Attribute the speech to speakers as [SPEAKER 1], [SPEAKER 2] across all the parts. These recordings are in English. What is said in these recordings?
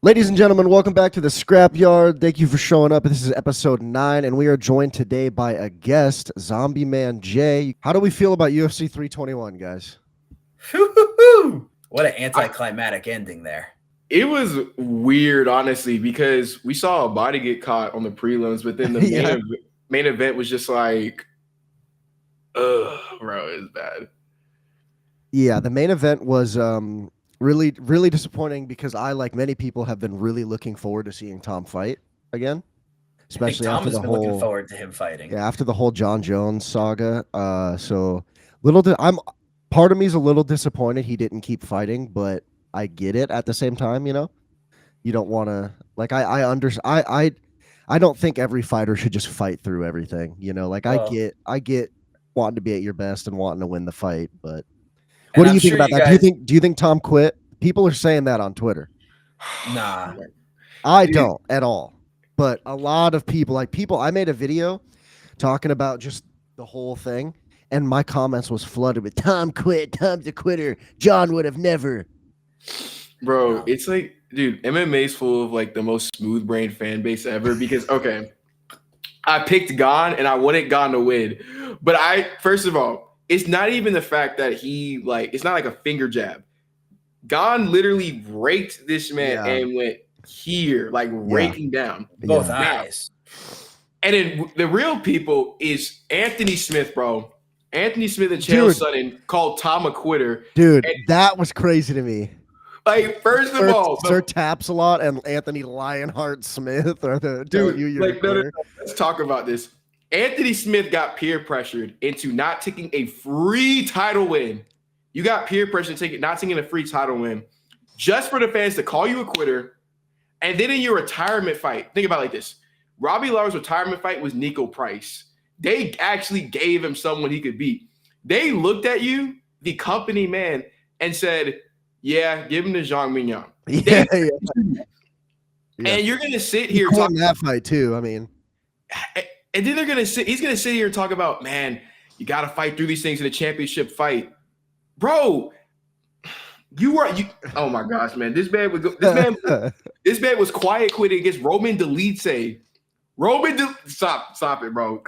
[SPEAKER 1] Ladies and gentlemen, welcome back to the Scrapyard. Thank you for showing up. This is episode 9, and we are joined today by a guest, Zombie Man Jay. How do we feel about UFC 321, guys?
[SPEAKER 2] What an anticlimactic ending there.
[SPEAKER 3] It was weird, honestly, because we saw a body get caught on the prelims, but then the main event was just like, ugh, bro, it was bad.
[SPEAKER 1] Yeah, the main event was really disappointing because I, like many people, have been really looking forward to seeing Tom fight again, especially
[SPEAKER 2] Tom
[SPEAKER 1] after
[SPEAKER 2] has
[SPEAKER 1] the
[SPEAKER 2] been
[SPEAKER 1] whole
[SPEAKER 2] looking forward to him fighting.
[SPEAKER 1] Yeah, after the whole John Jones saga. I'm part of me is a little disappointed he didn't keep fighting, but I get it at the same time. You don't want to like I don't think every fighter should just fight through everything. I get wanting to be at your best and wanting to win the fight, but what do you think about that? Do you think Tom quit? People are saying that on Twitter.
[SPEAKER 2] Nah,
[SPEAKER 1] I don't at all. But a lot of people, I made a video talking about just the whole thing, and my comments was flooded with Tom quit, Tom's a quitter, John would have never.
[SPEAKER 3] Bro, it's like, dude, MMA's full of like the most smooth brain fan base ever because okay, I picked Gon and I wanted Gon to win. But first of all, it's not even the fact that it's not like a finger jab. Gon literally raked this man and went here, like raking down
[SPEAKER 2] both eyes.
[SPEAKER 3] And then the real people is Anthony Smith, bro. Anthony Smith and Chael Sonnen called Tom a quitter.
[SPEAKER 1] Dude, that was crazy to me.
[SPEAKER 3] Like, first of all,
[SPEAKER 1] Sir Taps a lot and Anthony Lionheart Smith are the dude.
[SPEAKER 3] Let's talk about this. Anthony Smith got peer pressured into not taking a free title win. You got peer pressure to not taking a free title win just for the fans to call you a quitter. And then in your retirement fight, think about it like this. Robbie Lawler's retirement fight was Nico Price. They actually gave him someone he could beat. They looked at you, the company man, and said, yeah, give him to Zhang Mingyang. And you're going to sit here
[SPEAKER 1] talking that fight too, I mean.
[SPEAKER 3] And then he's going to sit here and talk about, man, you got to fight through these things in a championship fight. Bro, oh my gosh, man. This man was quiet quitting against Roman Dolidze. Stop it, bro.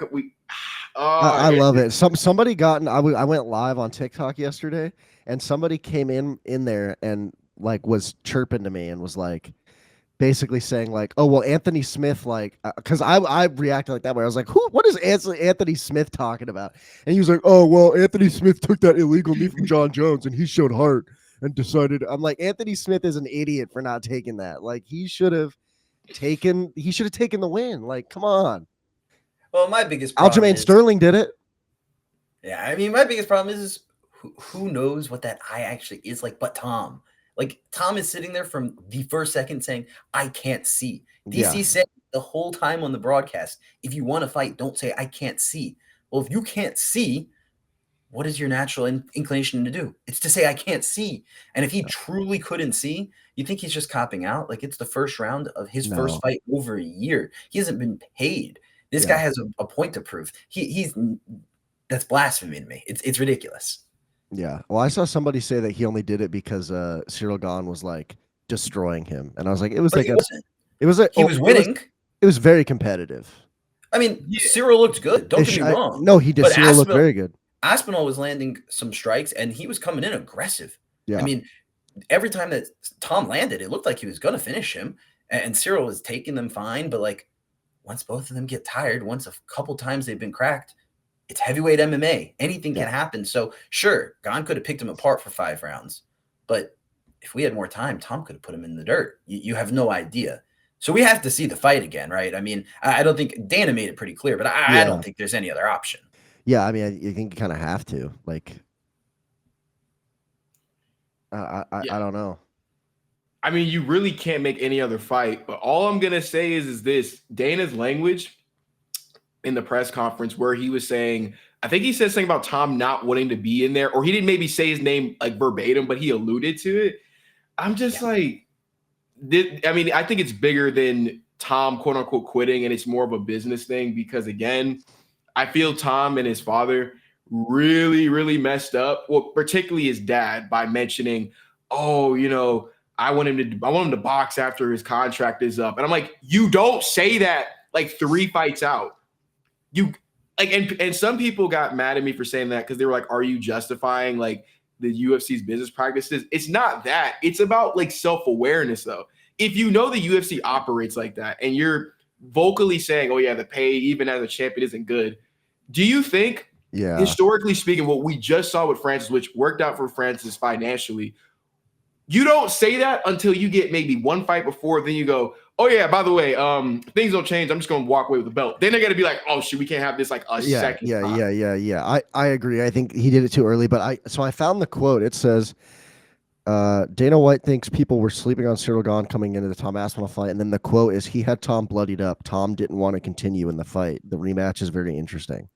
[SPEAKER 1] I love it. Somebody I went live on TikTok yesterday, and somebody came in there and like was chirping to me and was like basically saying like, oh well, Anthony Smith, like, because I reacted like that way. I was like, what is Anthony Smith talking about? And he was like, oh well, Anthony Smith took that illegal knee from John Jones and he showed heart and decided. I'm like, Anthony Smith is an idiot for not taking that. Like, he should have taken the win. Like, come on.
[SPEAKER 2] Well, my biggest problem
[SPEAKER 1] Aljamain Sterling did it.
[SPEAKER 2] Yeah, I mean, my biggest problem is who knows what that eye actually is like but Tom. Like, Tom is sitting there from the first second saying, I can't see. DC said the whole time on the broadcast, if you want to fight, don't say, I can't see. Well, if you can't see, what is your natural inclination to do? It's to say, I can't see. And if he truly couldn't see, you think he's just copping out? Like, it's the first round of his first fight over a year. He hasn't been paid. This guy has a point to prove. That's blasphemy to me. It's ridiculous.
[SPEAKER 1] Yeah. Well, I saw somebody say that he only did it because Cyril Gahn was like destroying him, and I was like, he was
[SPEAKER 2] winning.
[SPEAKER 1] It was very competitive.
[SPEAKER 2] I mean, Cyril looked good. Don't get me wrong.
[SPEAKER 1] No, he did. Cyril looked very good.
[SPEAKER 2] Aspinall was landing some strikes, and he was coming in aggressive. Yeah. I mean, every time that Tom landed, it looked like he was going to finish him, and Cyril was taking them fine. But like, once both of them get tired, once a couple times they've been cracked, it's heavyweight MMA. Anything can happen. So sure, Gahn could have picked him apart for 5 rounds, but if we had more time, Tom could have put him in the dirt. You have no idea. So we have to see the fight again, right? I mean, I don't think Dana made it pretty clear, but I don't think there's any other option.
[SPEAKER 1] Yeah, I mean, you think you kind of have to. Like, I don't know.
[SPEAKER 3] I mean, you really can't make any other fight. But all I'm gonna say is this: Dana's language in the press conference, where he was saying, I think he said something about Tom not wanting to be in there, or he didn't maybe say his name like verbatim, but he alluded to it. I'm just like, I mean, I think it's bigger than Tom, quote unquote, quitting, and it's more of a business thing because, again, I feel Tom and his father really, really messed up. Well, particularly his dad, by mentioning, oh, I want him to box after his contract is up. And I'm like, you don't say that like 3 fights out. You like, and some people got mad at me for saying that because they were like, are you justifying like the UFC's business practices? It's not that. It's about like self-awareness though. If you know the UFC operates like that and you're vocally saying, oh yeah, the pay even as a champion isn't good. Do you think, historically speaking, what we just saw with Francis, which worked out for Francis financially, you don't say that until you get maybe one fight before, then you go, oh yeah, by the way, things don't change. I'm just gonna walk away with the belt. Then they're gonna be like, oh shit, we can't have this like a second.
[SPEAKER 1] Yeah. I agree. I think he did it too early, but I found the quote. It says Dana White thinks people were sleeping on Cyril Gane coming into the Tom Aspinall fight, and then the quote is he had Tom bloodied up. Tom didn't want to continue in the fight. The rematch is very interesting.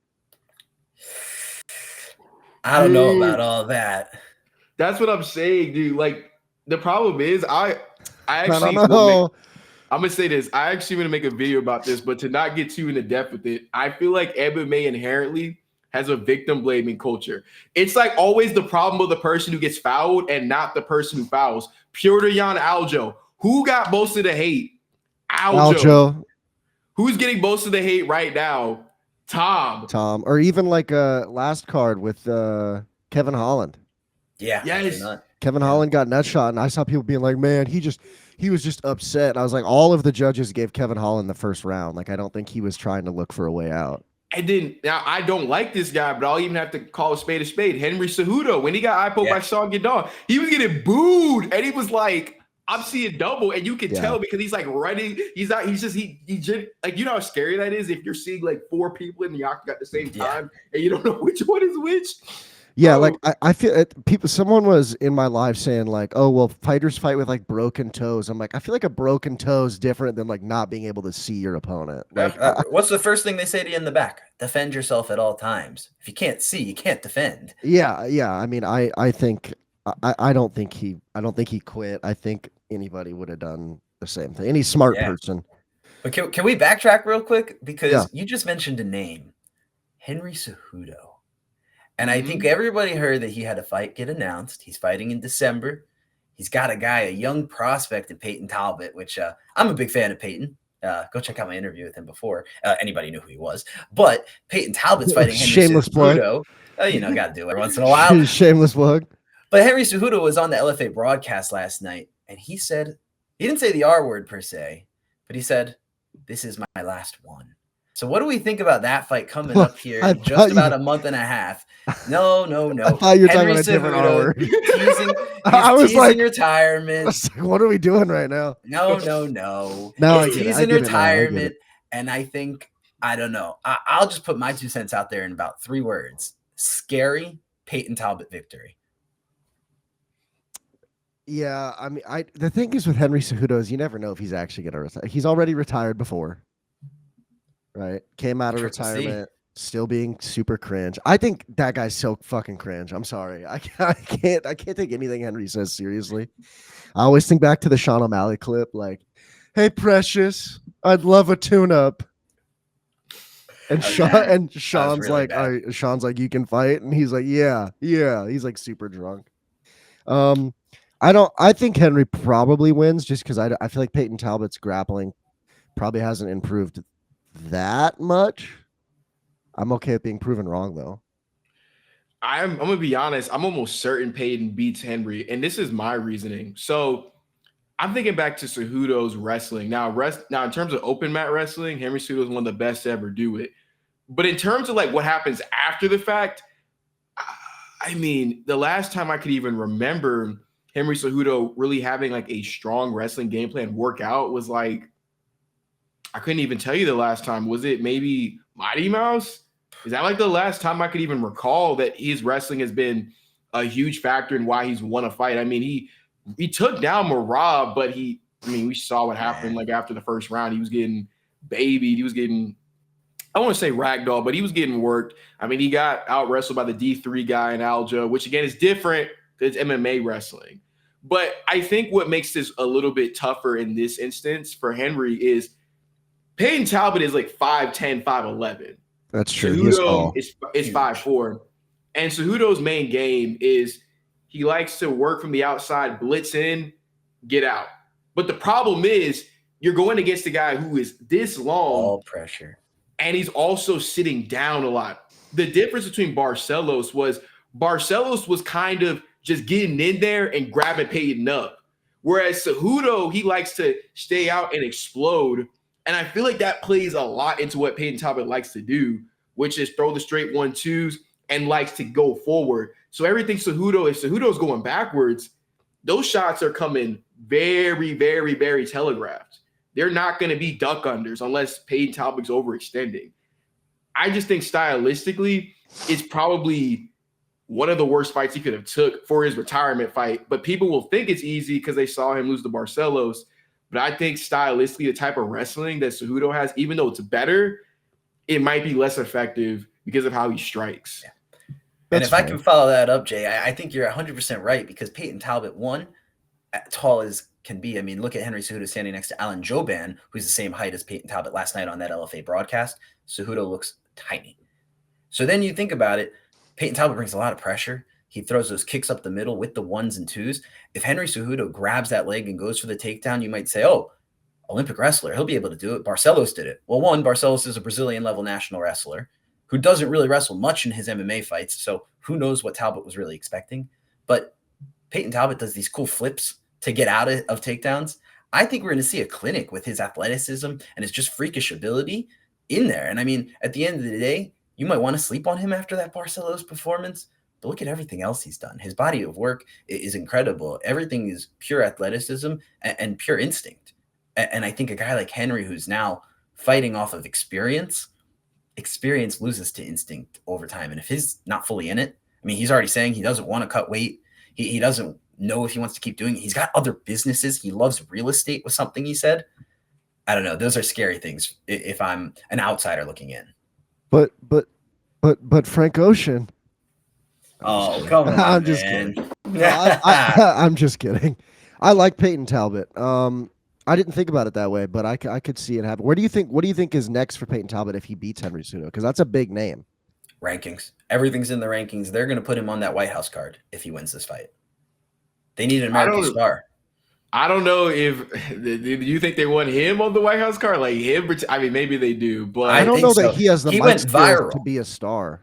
[SPEAKER 2] I don't know about all that.
[SPEAKER 3] That's what I'm saying, dude. Like the problem is I actually I'm gonna say this. I actually want to make a video about this, but to not get too into depth with it, I feel like MMA inherently has a victim blaming culture. It's like always the problem of the person who gets fouled and not the person who fouls. Petr Yan Aljo. Who got most of the hate? Aljo. Who's getting most of the hate right now? Tom.
[SPEAKER 1] Or even like last card with Kevin Holland.
[SPEAKER 2] Yeah.
[SPEAKER 3] Yes.
[SPEAKER 1] Kevin Holland got nut shot, and I saw people being like, man, he was just upset. And I was like, all of the judges gave Kevin Holland the first round. Like, I don't think he was trying to look for a way out.
[SPEAKER 3] And then, now I don't like this guy, but I'll even have to call a spade a spade. Henry Cejudo, when he got eye poked by Sean Guedon, he was getting booed. And he was like, I'm seeing double. And you can tell because he's like running. He's not, he's just, he like, you know how scary that is if you're seeing like 4 people in the octagon at the same time and you don't know which one is which.
[SPEAKER 1] Yeah, like I feel people. Someone was in my live saying like, "Oh, well, fighters fight with like broken toes." I'm like, I feel like a broken toe is different than like not being able to see your opponent. Like,
[SPEAKER 2] what's the first thing they say to you in the back? Defend yourself at all times. If you can't see, you can't defend.
[SPEAKER 1] Yeah. I mean, I think I don't think he quit. I think anybody would have done the same thing. Any smart person.
[SPEAKER 2] But can we backtrack real quick because you just mentioned a name, Henry Cejudo. And I think everybody heard that he had a fight get announced. He's fighting in December. He's got a young prospect in Payton Talbott, which I'm a big fan of Payton. Go check out my interview with him before anybody knew who he was. But Payton Talbott's fighting Henry
[SPEAKER 1] Shameless
[SPEAKER 2] Cejudo. Got to do it every once in a while.
[SPEAKER 1] Shameless plug.
[SPEAKER 2] But Henry Cejudo was on the LFA broadcast last night, and he said, he didn't say the R word per se, but he said, this is my last one. So what do we think about that fight coming up here in just about a month and a half? No.
[SPEAKER 1] I thought you were talking about a different hour.
[SPEAKER 2] He's teasing retirement.
[SPEAKER 1] I was like, what are we doing right now?
[SPEAKER 2] No. He's teasing retirement. And I think, I don't know. I'll just put my 2 cents out there in about 3 words. Scary Payton Talbott victory.
[SPEAKER 1] Yeah, I mean, the thing is with Henry Cejudo is you never know if he's actually going to retire. He's already retired before. Right, came out of retirement, still being super cringe. I think that guy's so fucking cringe. I'm sorry, I can't take anything Henry says seriously. I always think back to the Sean O'Malley clip, like, "Hey, Precious, I'd love a tune-up," and Sean's really like, Sean's like, "You can fight," and he's like, "Yeah." He's like super drunk. I think Henry probably wins just because I feel like Payton Talbott's grappling probably hasn't improved that much. I'm okay with being proven wrong though.
[SPEAKER 3] I'm gonna be honest. I'm almost certain Payton beats Henry, and this is my reasoning. So I'm thinking back to Cejudo's wrestling. Now in terms of open mat wrestling, Henry Cejudo is one of the best to ever do it. But in terms of like what happens after the fact, I mean, the last time I could even remember Henry Cejudo really having like a strong wrestling game plan work out was like, I couldn't even tell you the last time. Was it maybe Mighty Mouse? Is that like the last time I could even recall that his wrestling has been a huge factor in why he's won a fight? I mean, he took down Marab, but we saw what happened like after the first round. He was getting babied. He was getting, I want to say ragdoll, but he was getting worked. I mean, he got out wrestled by the D3 guy in Aljo, which again is different because it's MMA wrestling. But I think what makes this a little bit tougher in this instance for Henry is Payton Talbott is like 5'10", 5'11".
[SPEAKER 1] That's true.
[SPEAKER 3] Cejudo is 5'4". And Cejudo's main game is he likes to work from the outside, blitz in, get out. But the problem is you're going against a guy who is this long.
[SPEAKER 2] All pressure.
[SPEAKER 3] And he's also sitting down a lot. The difference between Barcelos was kind of just getting in there and grabbing Payton up. Whereas Cejudo, he likes to stay out and explode. And I feel like that plays a lot into what Payton Talbott likes to do, which is throw the straight 1-2s and likes to go forward. So everything Cejudo, if Cejudo's going backwards, those shots are coming very, very, very telegraphed. They're not going to be duck unders unless Payton Talbot's overextending. I just think stylistically, it's probably one of the worst fights he could have took for his retirement fight. But people will think it's easy because they saw him lose to Barcelos. But I think stylistically, the type of wrestling that Cejudo has, even though it's better, it might be less effective because of how he strikes.
[SPEAKER 2] Yeah. And if I can follow that up, Jay, I think you're 100% right because Payton Talbott, one, tall as can be. I mean, look at Henry Cejudo standing next to Alan Jouban, who's the same height as Payton Talbott last night on that LFA broadcast. Cejudo looks tiny. So then you think about it, Payton Talbott brings a lot of pressure. He throws those kicks up the middle with the 1s and 2s. If Henry Cejudo grabs that leg and goes for the takedown, you might say, oh, Olympic wrestler, he'll be able to do it. Barcelos did it. Well, one, Barcelos is a Brazilian-level national wrestler who doesn't really wrestle much in his MMA fights, so who knows what Talbot was really expecting. But Payton Talbot does these cool flips to get out of takedowns. I think we're going to see a clinic with his athleticism and his just freakish ability in there. And I mean, at the end of the day, you might want to sleep on him after that Barcelos performance, but look at everything else he's done. His body of work is incredible. Everything is pure athleticism and pure instinct. And I think a guy like Henry, who's now fighting off of experience loses to instinct over time. And if he's not fully in it, I mean, he's already saying he doesn't want to cut weight. He doesn't know if he wants to keep doing it. He's got other businesses. He loves real estate was something he said. I don't know. Those are scary things if I'm an outsider looking in.
[SPEAKER 1] But Frank Ocean.
[SPEAKER 2] Oh, come on.
[SPEAKER 1] I'm just kidding. No, I'm just kidding. I like Payton Talbot. I didn't think about it that way, but I could see it happen. What do you think is next for Payton Talbot if he beats Henry Cejudo? Because that's a big name.
[SPEAKER 2] Rankings. Everything's in the rankings. They're going to put him on that White House card if he wins this fight. They need an American star.
[SPEAKER 3] I don't know if do you think they want him on the White House card? Like him? I mean, maybe they do, but
[SPEAKER 1] I don't know
[SPEAKER 2] so.
[SPEAKER 1] that he has the
[SPEAKER 2] he
[SPEAKER 1] mic
[SPEAKER 2] went viral
[SPEAKER 1] to be a star.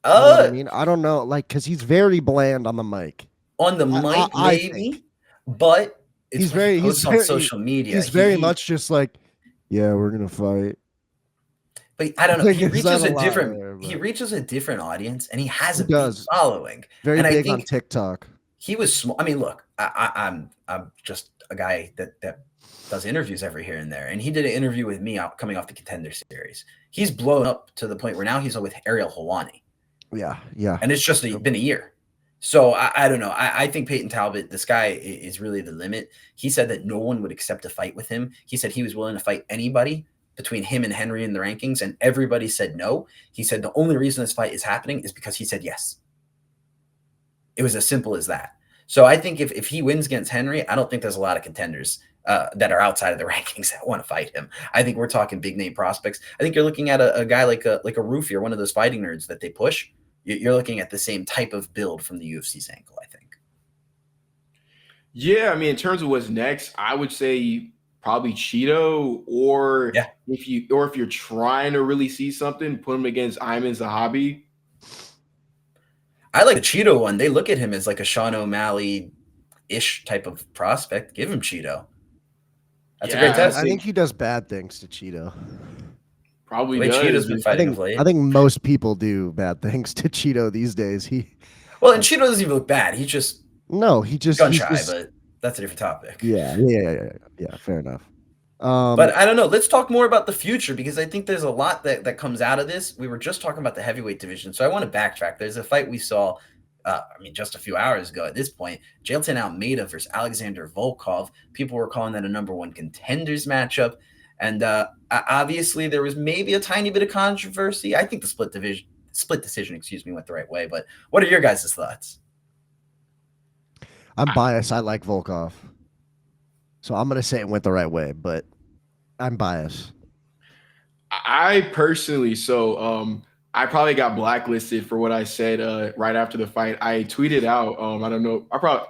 [SPEAKER 1] You know what I mean, I don't know, like because he's very bland on the mic.
[SPEAKER 2] On the mic, maybe, but it's
[SPEAKER 1] he's very
[SPEAKER 2] on social media.
[SPEAKER 1] He's very much just like, yeah, we're gonna fight.
[SPEAKER 2] But I don't know. He reaches a different audience, and he has a big following.
[SPEAKER 1] Very big on TikTok.
[SPEAKER 2] He was small. I mean, look, I'm just a guy that does interviews every here and there, and he did an interview with me coming off the Contender Series. He's blown up to the point where now he's with Ariel Helwani. Yeah. And it's just been a year. So I don't know. I think Payton Talbot, this guy is really the limit. He said that no one would accept a fight with him. He said he was willing to fight anybody between him and Henry in the rankings, and everybody said no. He said the only reason this fight is happening is because he said yes. It was as simple as that. So I think if he wins against Henry, I don't think there's a lot of contenders that are outside of the rankings that want to fight him. I think we're talking big name prospects. I think you're looking at a guy like a Rufy or one of those fighting nerds that they push. You're looking at the same type of build from the UFC's angle, I think.
[SPEAKER 3] Yeah, I mean, in terms of what's next, I would say probably Cheeto, or if you're trying to really see something, put him against Ayman Zahabi.
[SPEAKER 2] I like the Cheeto one. They look at him as like a Sean O'Malley-ish type of prospect. Give him Cheeto. That's a great test.
[SPEAKER 1] I think he does bad things to Cheeto.
[SPEAKER 3] Probably
[SPEAKER 2] does.
[SPEAKER 3] Cheeto's
[SPEAKER 2] been fighting of late.
[SPEAKER 1] I think most people do bad things to Cheeto these days.
[SPEAKER 2] And Cheeto doesn't even look bad. He just gun shy, but that's a different topic.
[SPEAKER 1] Yeah. Fair enough.
[SPEAKER 2] But I don't know. Let's talk more about the future because I think there's a lot that comes out of this. We were just talking about the heavyweight division, so I want to backtrack. There's a fight we saw, just a few hours ago at this point, Jailton Almeida versus Alexander Volkov. People were calling that a number one contenders matchup. And obviously there was maybe a tiny bit of controversy. I think the split decision, went the right way. But what are your guys' thoughts?
[SPEAKER 1] I'm biased. I like Volkov. So I'm going to say it went the right way, but I'm biased.
[SPEAKER 3] I personally, I probably got blacklisted for what I said right after the fight. I tweeted out, I don't know,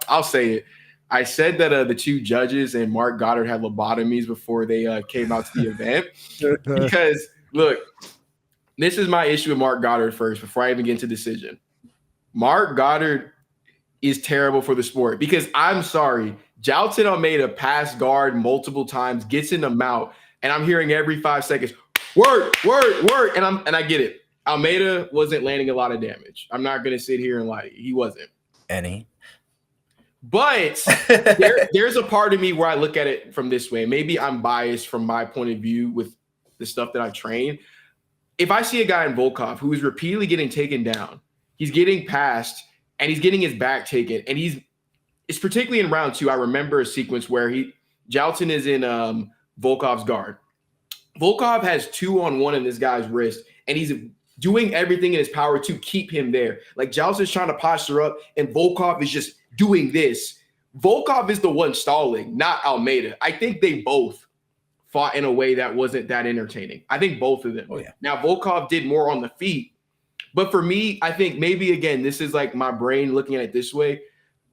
[SPEAKER 3] I'll say it. I said that the two judges and Mark Goddard had lobotomies before they came out to the event. Because, look, this is my issue with Mark Goddard first before I even get into decision. Mark Goddard is terrible for the sport because I'm sorry, Jailton Almeida pass guard multiple times, gets in the mouth, and I'm hearing every 5 seconds, work, and I get it. Almeida wasn't landing a lot of damage. I'm not going to sit here and lie. He wasn't.
[SPEAKER 2] Any.
[SPEAKER 3] But there's a part of me where I look at it from this way. Maybe I'm biased from my point of view with the stuff that I've trained. If I see a guy in Volkov who is repeatedly getting taken down, he's getting passed, and he's getting his back taken, and it's particularly in round 2. I remember a sequence where Jailton is in Volkov's guard. Volkov has 2-on-1 in this guy's wrist, and he's doing everything in his power to keep him there. Like, Jailton's trying to posture up, and Volkov is just doing this. Volkov is the one stalling, not Almeida. I think they both fought in a way that wasn't that entertaining. I think both of them.
[SPEAKER 2] Oh, yeah.
[SPEAKER 3] Now, Volkov did more on the feet, but for me, I think maybe, again, this is like my brain looking at it this way.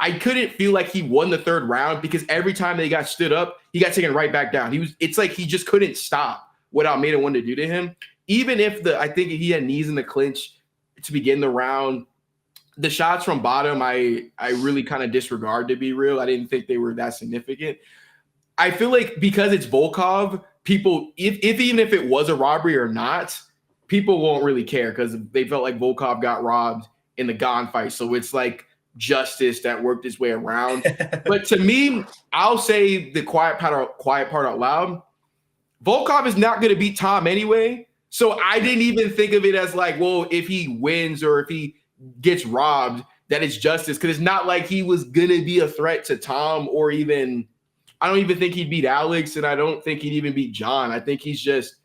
[SPEAKER 3] I couldn't feel like he won the 3rd round because every time they got stood up, he got taken right back down. It's like he just couldn't stop what Almeida wanted to do to him. Even if I think he had knees in the clinch to begin the round, the shots from bottom, I really kind of disregard, to be real. I didn't think they were that significant. I feel like because it's Volkov, people, even if it was a robbery or not, people won't really care because they felt like Volkov got robbed in the Gon fight. So it's like justice that worked its way around. But to me, I'll say the quiet part out loud. Volkov is not going to beat Tom anyway. So I didn't even think of it as like, well, if he wins or if he gets robbed, that it's justice. Because it's not like he was going to be a threat to Tom or even, I don't even think he'd beat Alex, and I don't think he'd even beat John. I think he's just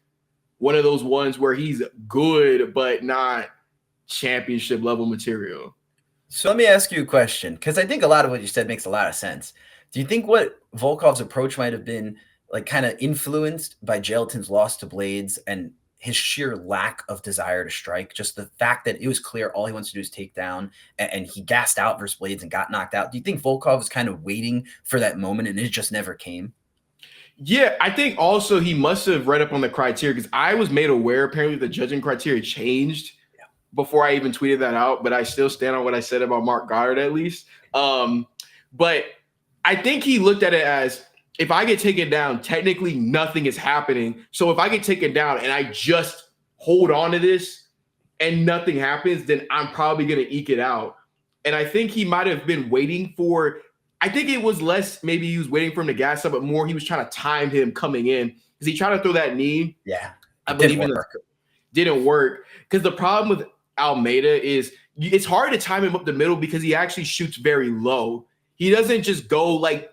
[SPEAKER 3] one of those ones where he's good, but not championship level material.
[SPEAKER 2] So let me ask you a question, because I think a lot of what you said makes a lot of sense. Do you think what Volkov's approach might have been like kind of influenced by Jailton's loss to Blades and his sheer lack of desire to strike? Just the fact that it was clear all he wants to do is take down, and he gassed out versus Blades and got knocked out. Do you think Volkov was kind of waiting for that moment and it just never came?
[SPEAKER 3] Yeah, I think also he must have read up on the criteria because I was made aware apparently the judging criteria changed before I even tweeted that out, but I still stand on what I said about Mark Goddard at least. But I think he looked at it as, if I get taken down, technically nothing is happening. So if I get taken down and I just hold on to this and nothing happens, then I'm probably going to eke it out. And I think he might have been waiting for, I think it was less, maybe he was waiting for him to gas up, but more he was trying to time him coming in because he tried to throw that knee.
[SPEAKER 2] Yeah.
[SPEAKER 3] I believe didn't work. Because the problem with Almeida is it's hard to time him up the middle because he actually shoots very low. He doesn't just go like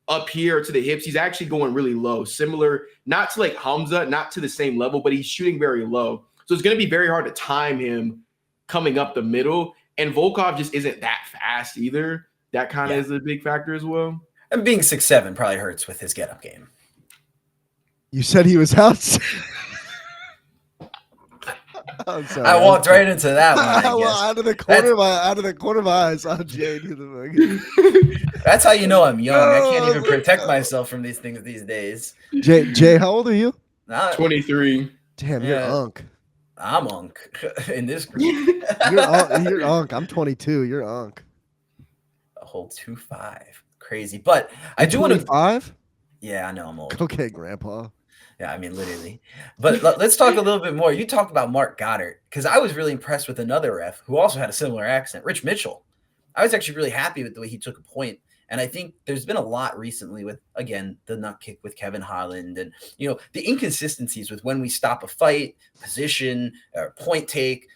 [SPEAKER 3] up here to the hips. He's actually going really low, similar, not to like Hamza, not to the same level, but he's shooting very low. So it's going to be very hard to time him coming up the middle. And Volkov just isn't that fast either. That kind of is a big factor as well.
[SPEAKER 2] And being 6'7" probably hurts with his get-up game.
[SPEAKER 1] You said he was out. I'm sorry,
[SPEAKER 2] I walked right into that one. I guess.
[SPEAKER 1] Out of the corner of my eyes, I saw Jay do the
[SPEAKER 2] That's how you know I'm young. I can't even protect myself from these things these days.
[SPEAKER 1] Jay, how old are you?
[SPEAKER 3] 23.
[SPEAKER 1] Damn, you're unk.
[SPEAKER 2] I'm unk in this group.
[SPEAKER 1] You're unk. I'm 22. You're unk.
[SPEAKER 2] A whole 2.5. Crazy. But I do want to
[SPEAKER 1] 25?
[SPEAKER 2] Yeah, I know I'm old.
[SPEAKER 1] Okay, Grandpa.
[SPEAKER 2] Yeah, I mean, literally. But let's talk a little bit more. You talked about Mark Goddard, because I was really impressed with another ref who also had a similar accent, Rich Mitchell. I was actually really happy with the way he took a point. And I think there's been a lot recently with, again, the nut kick with Kevin Holland and, you know, the inconsistencies with when we stop a fight, position, or point take,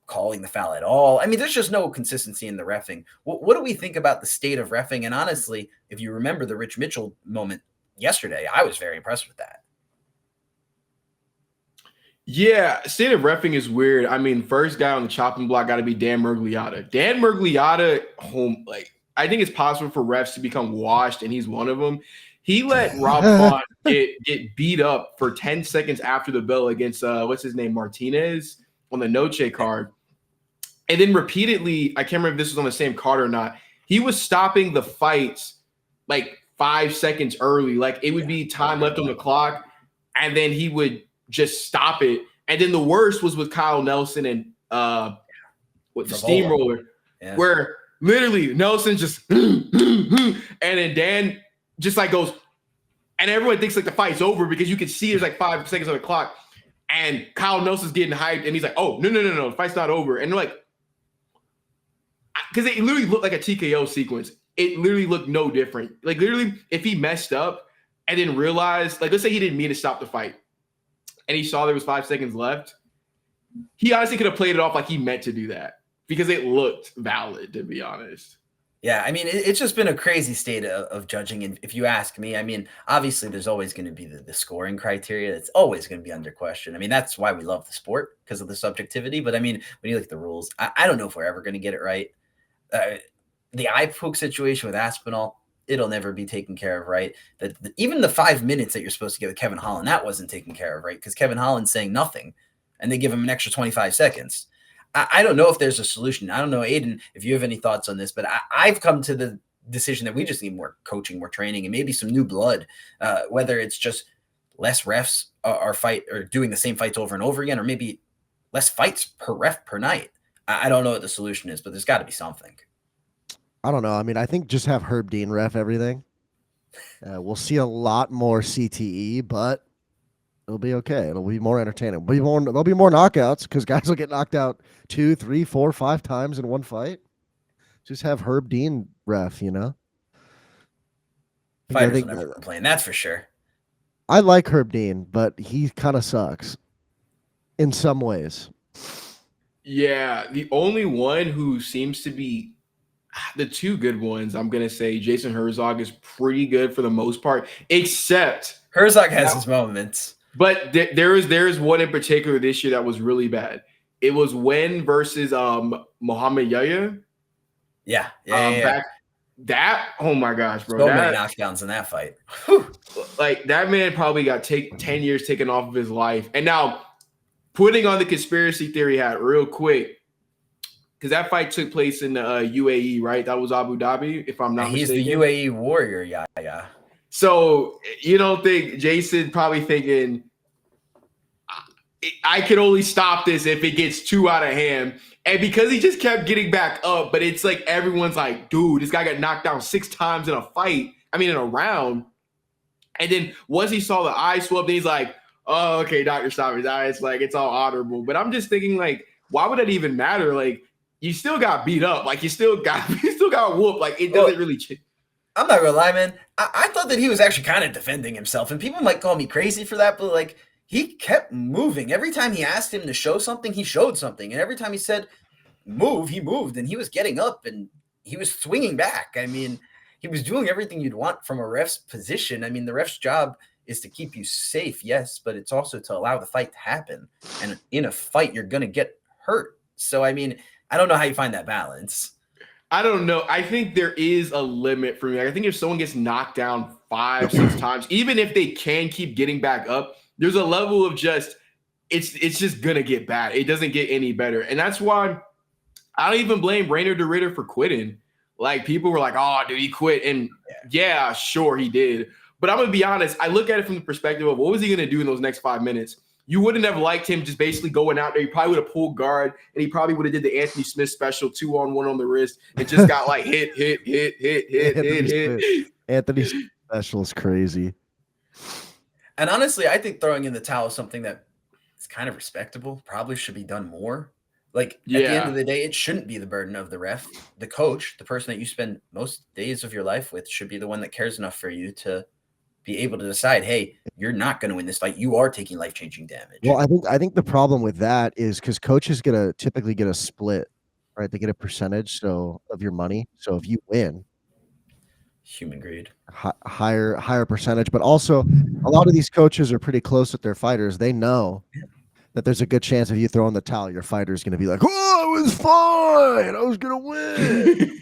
[SPEAKER 2] calling the foul at all. I mean, there's just no consistency in the reffing. What do we think about the state of reffing? And honestly, if you remember the Rich Mitchell moment yesterday, I was very impressed with that.
[SPEAKER 3] Yeah, state of reffing is weird. I mean, first guy on the chopping block got to be Dan Murgliata. Dan Murgliata, I think it's possible for refs to become washed, and he's one of them. He let Rob Font get beat up for 10 seconds after the bell against, what's his name, Martinez on the Noche card. And then repeatedly, I can't remember if this was on the same card or not, he was stopping the fights like 5 seconds early. Like it would be time left on the clock, and then he would just stop it. And then the worst was with Kyle Nelson and with the steamroller, where literally Nelson just and then Dan just like goes, and everyone thinks like the fight's over because you can see there's like 5 seconds on the clock, and Kyle Nelson's getting hyped, and he's like, "Oh no, the fight's not over," and they're like, because it literally looked like a TKO sequence. It literally looked no different. Like literally, if he messed up and then realized, like let's say he didn't mean to stop the fight, and he saw there was 5 seconds left, he honestly could have played it off like he meant to do that because it looked valid, to be honest.
[SPEAKER 2] Yeah, I mean, it's just been a crazy state of judging. And if you ask me, I mean, obviously there's always going to be the scoring criteria. It's always going to be under question. I mean, that's why we love the sport, because of the subjectivity. But I mean, when you look at the rules, I don't know if we're ever going to get it right. The eye poke situation with Aspinall, it'll never be taken care of right. Even the 5 minutes that you're supposed to get with Kevin Holland, that wasn't taken care of right, because Kevin Holland's saying nothing, and they give him an extra 25 seconds. I don't know if there's a solution. I don't know, Aiden, if you have any thoughts on this, but I've come to the decision that we just need more coaching, more training, and maybe some new blood, whether it's just less refs are doing the same fights over and over again, or maybe less fights per ref per night. I don't know what the solution is, but there's got to be something.
[SPEAKER 1] I don't know. I mean, I think just have Herb Dean ref everything. We'll see a lot more CTE, but it'll be okay. It'll be more entertaining. There'll be more knockouts because guys will get knocked out 2, 3, 4, 5 times in one fight. Just have Herb Dean ref, you know?
[SPEAKER 2] Fighters will never complain, that's for sure.
[SPEAKER 1] I like Herb Dean, but he kind of sucks in some ways.
[SPEAKER 3] Yeah, the only one who seems to be the two good ones, I'm going to say Jason Herzog is pretty good for the most part, except
[SPEAKER 2] Herzog has his moments.
[SPEAKER 3] But there is one in particular this year that was really bad. It was Wen versus Muhammad Yahya.
[SPEAKER 2] Yeah.
[SPEAKER 3] That, oh my gosh, bro.
[SPEAKER 2] So many knockdowns in that fight.
[SPEAKER 3] Like that man probably got 10 years taken off of his life. And now putting on the conspiracy theory hat real quick, because that fight took place in the UAE, right? That was Abu Dhabi, if I'm not mistaken.
[SPEAKER 2] He's the UAE warrior, yeah.
[SPEAKER 3] So you don't think Jason probably thinking, I could only stop this if it gets too out of hand. And because he just kept getting back up, but it's like everyone's like, dude, this guy got knocked down 6 times in a fight. I mean, in a round. And then once he saw the eye swab, then he's like, oh, okay, doctor, stop his eyes. Like, it's all honorable. But I'm just thinking, like, why would that even matter? Like, you still got beat up. Like, you still got whooped. Like, it doesn't really change.
[SPEAKER 2] I'm not gonna lie, man. I thought that he was actually kind of defending himself, and people might call me crazy for that, but like he kept moving. Every time he asked him to show something, he showed something, and every time he said move, he moved, and he was getting up and he was swinging back. I mean, he was doing everything you'd want from a ref's position. I mean, the ref's job is to keep you safe, yes, but it's also to allow the fight to happen. And in a fight, you're gonna get hurt. So I mean, I don't know how you find that balance.
[SPEAKER 3] I don't know. I think there is a limit for me. Like, I think if someone gets knocked down 5, 6 times, even if they can keep getting back up, there's a level of just it's just gonna get bad. It doesn't get any better, and that's why I don't even blame Rainer de Ritter for quitting. Like people were like, "Oh, dude, he quit," and yeah, sure he did. But I'm gonna be honest. I look at it from the perspective of what was he gonna do in those next 5 minutes. You wouldn't have liked him just basically going out there. He probably would have pulled guard, and he probably would have did the Anthony Smith special 2-on-1 on the wrist and just got like hit.
[SPEAKER 1] Anthony Smith special is crazy.
[SPEAKER 2] And honestly, I think throwing in the towel is something that is kind of respectable. Probably should be done more. Like at the end of the day, it shouldn't be the burden of the ref. The coach, the person that you spend most days of your life with, should be the one that cares enough for you to be able to decide, hey, you're not going to win this fight. You are taking life-changing damage.
[SPEAKER 1] Well, I think the problem with that is because coaches typically get a split, right? They get a percentage of your money. So if you win,
[SPEAKER 2] human greed,
[SPEAKER 1] higher percentage. But also, a lot of these coaches are pretty close with their fighters. They know that there's a good chance if you throw in the towel, your fighter is going to be like, "Oh, it was fine. I was going to win."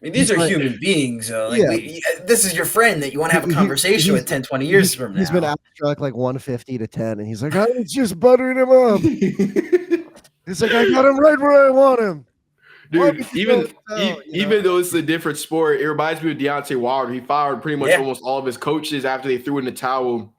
[SPEAKER 2] I mean, these are human beings. This is your friend that you want to have a conversation with 10, 20 years from now.
[SPEAKER 1] He's been struck like 150 to 10, and he's like, I was just buttering him up. He's like, I got him right where I want him.
[SPEAKER 3] Dude, even though it's a different sport, it reminds me of Deontay Wilder. He fired pretty much almost all of his coaches after they threw in the towel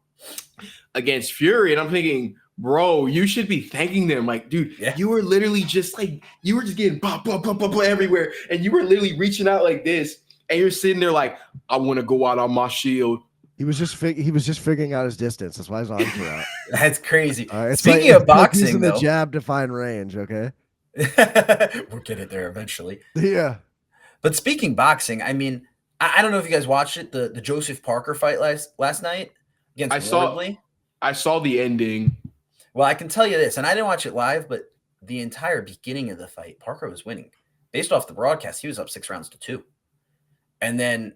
[SPEAKER 3] against Fury. And I'm thinking, bro, you should be thanking them. Like, dude, you were literally just like, you were just getting blah, blah, blah, blah, blah everywhere. And you were literally reaching out like this. And you're sitting there like, I want to go out on my shield.
[SPEAKER 1] He was just figuring out his distance. That's why his arms were out.
[SPEAKER 2] That's crazy.
[SPEAKER 1] Speaking of boxing, using the jab to find range. Okay,
[SPEAKER 2] we'll get it there eventually.
[SPEAKER 1] Yeah,
[SPEAKER 2] but speaking boxing, I mean, I don't know if you guys watched it, the Joseph Parker fight last night against Wardley.
[SPEAKER 3] I saw the ending.
[SPEAKER 2] Well, I can tell you this, and I didn't watch it live, but the entire beginning of the fight, Parker was winning. Based off the broadcast, he was up 6-2. And then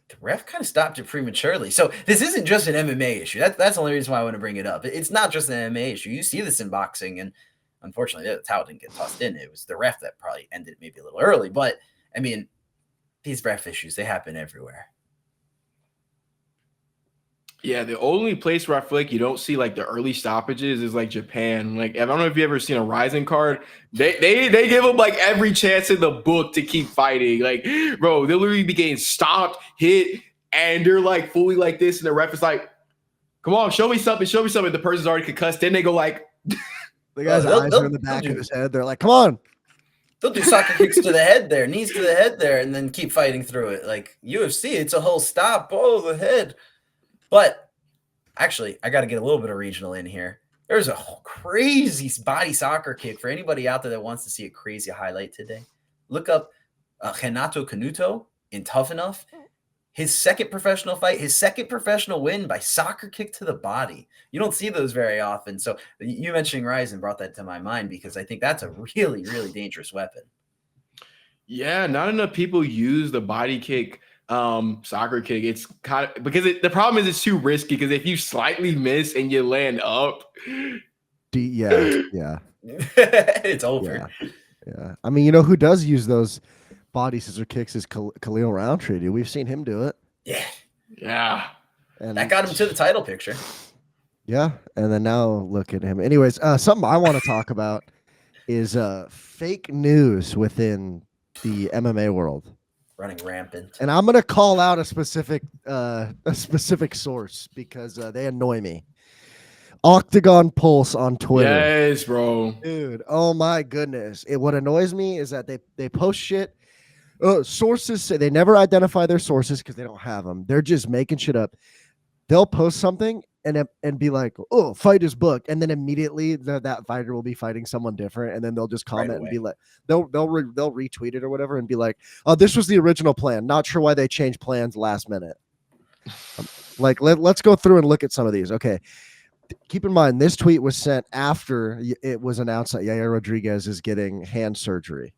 [SPEAKER 2] the ref kind of stopped it prematurely. So this isn't just an MMA issue. That's the only reason why I want to bring it up. It's not just an MMA issue. You see this in boxing, and unfortunately, the towel didn't get tossed in. It was the ref that probably ended maybe a little early. But, I mean, these ref issues, they happen everywhere.
[SPEAKER 3] Yeah, the only place where I feel like you don't see like the early stoppages is like Japan. Like, I don't know if you ever seen a Rising card. They give them like every chance in the book to keep fighting. Like, bro, they'll literally be getting stopped, hit, and they're like fully like this, and the ref is like, "Come on, show me something, show me something." The person's already concussed. Then they go like,
[SPEAKER 1] the guy's eyes are in the back of his head. They're like, "Come on."
[SPEAKER 2] They'll do soccer kicks to the head there, knees to the head there, and then keep fighting through it. Like UFC, it's a whole stop. Oh, the head. But actually, I got to get a little bit of regional in here. There's a crazy body soccer kick for anybody out there that wants to see a crazy highlight today. Look up Renato Canuto in Tough Enough. His second professional fight, his second professional win by soccer kick to the body. You don't see those very often. So you mentioning Ryzen brought that to my mind because I think that's a really, really dangerous weapon.
[SPEAKER 3] Yeah, not enough people use the body kick. Soccer kick. It's kind of because the problem is it's too risky because if you slightly miss and you land up,
[SPEAKER 2] it's over.
[SPEAKER 1] Yeah. I mean, you know who does use those body scissor kicks is Khalil Roundtree. Dude. We've seen him do it.
[SPEAKER 3] Yeah.
[SPEAKER 2] And that got him to the title picture.
[SPEAKER 1] Yeah, and then now look at him. Anyways, something I want to talk about is fake news within the MMA world.
[SPEAKER 2] Running rampant.
[SPEAKER 1] And I'm gonna call out a specific source because they annoy me. Octagon Pulse on Twitter.
[SPEAKER 3] Yes, bro.
[SPEAKER 1] Dude, oh my goodness. What annoys me is that they post shit. Sources say they never identify their sources because they don't have them. They're just making shit up. They'll post something and be like, "Oh, fight is booked," and then immediately that fighter will be fighting someone different, and then they'll just comment and be like, they'll retweet it or whatever and be like, "Oh, this was the original plan. Not sure why they changed plans last minute." Like, let's go through and look at some of these. Okay, keep in mind this tweet was sent after it was announced that Yair Rodriguez is getting hand surgery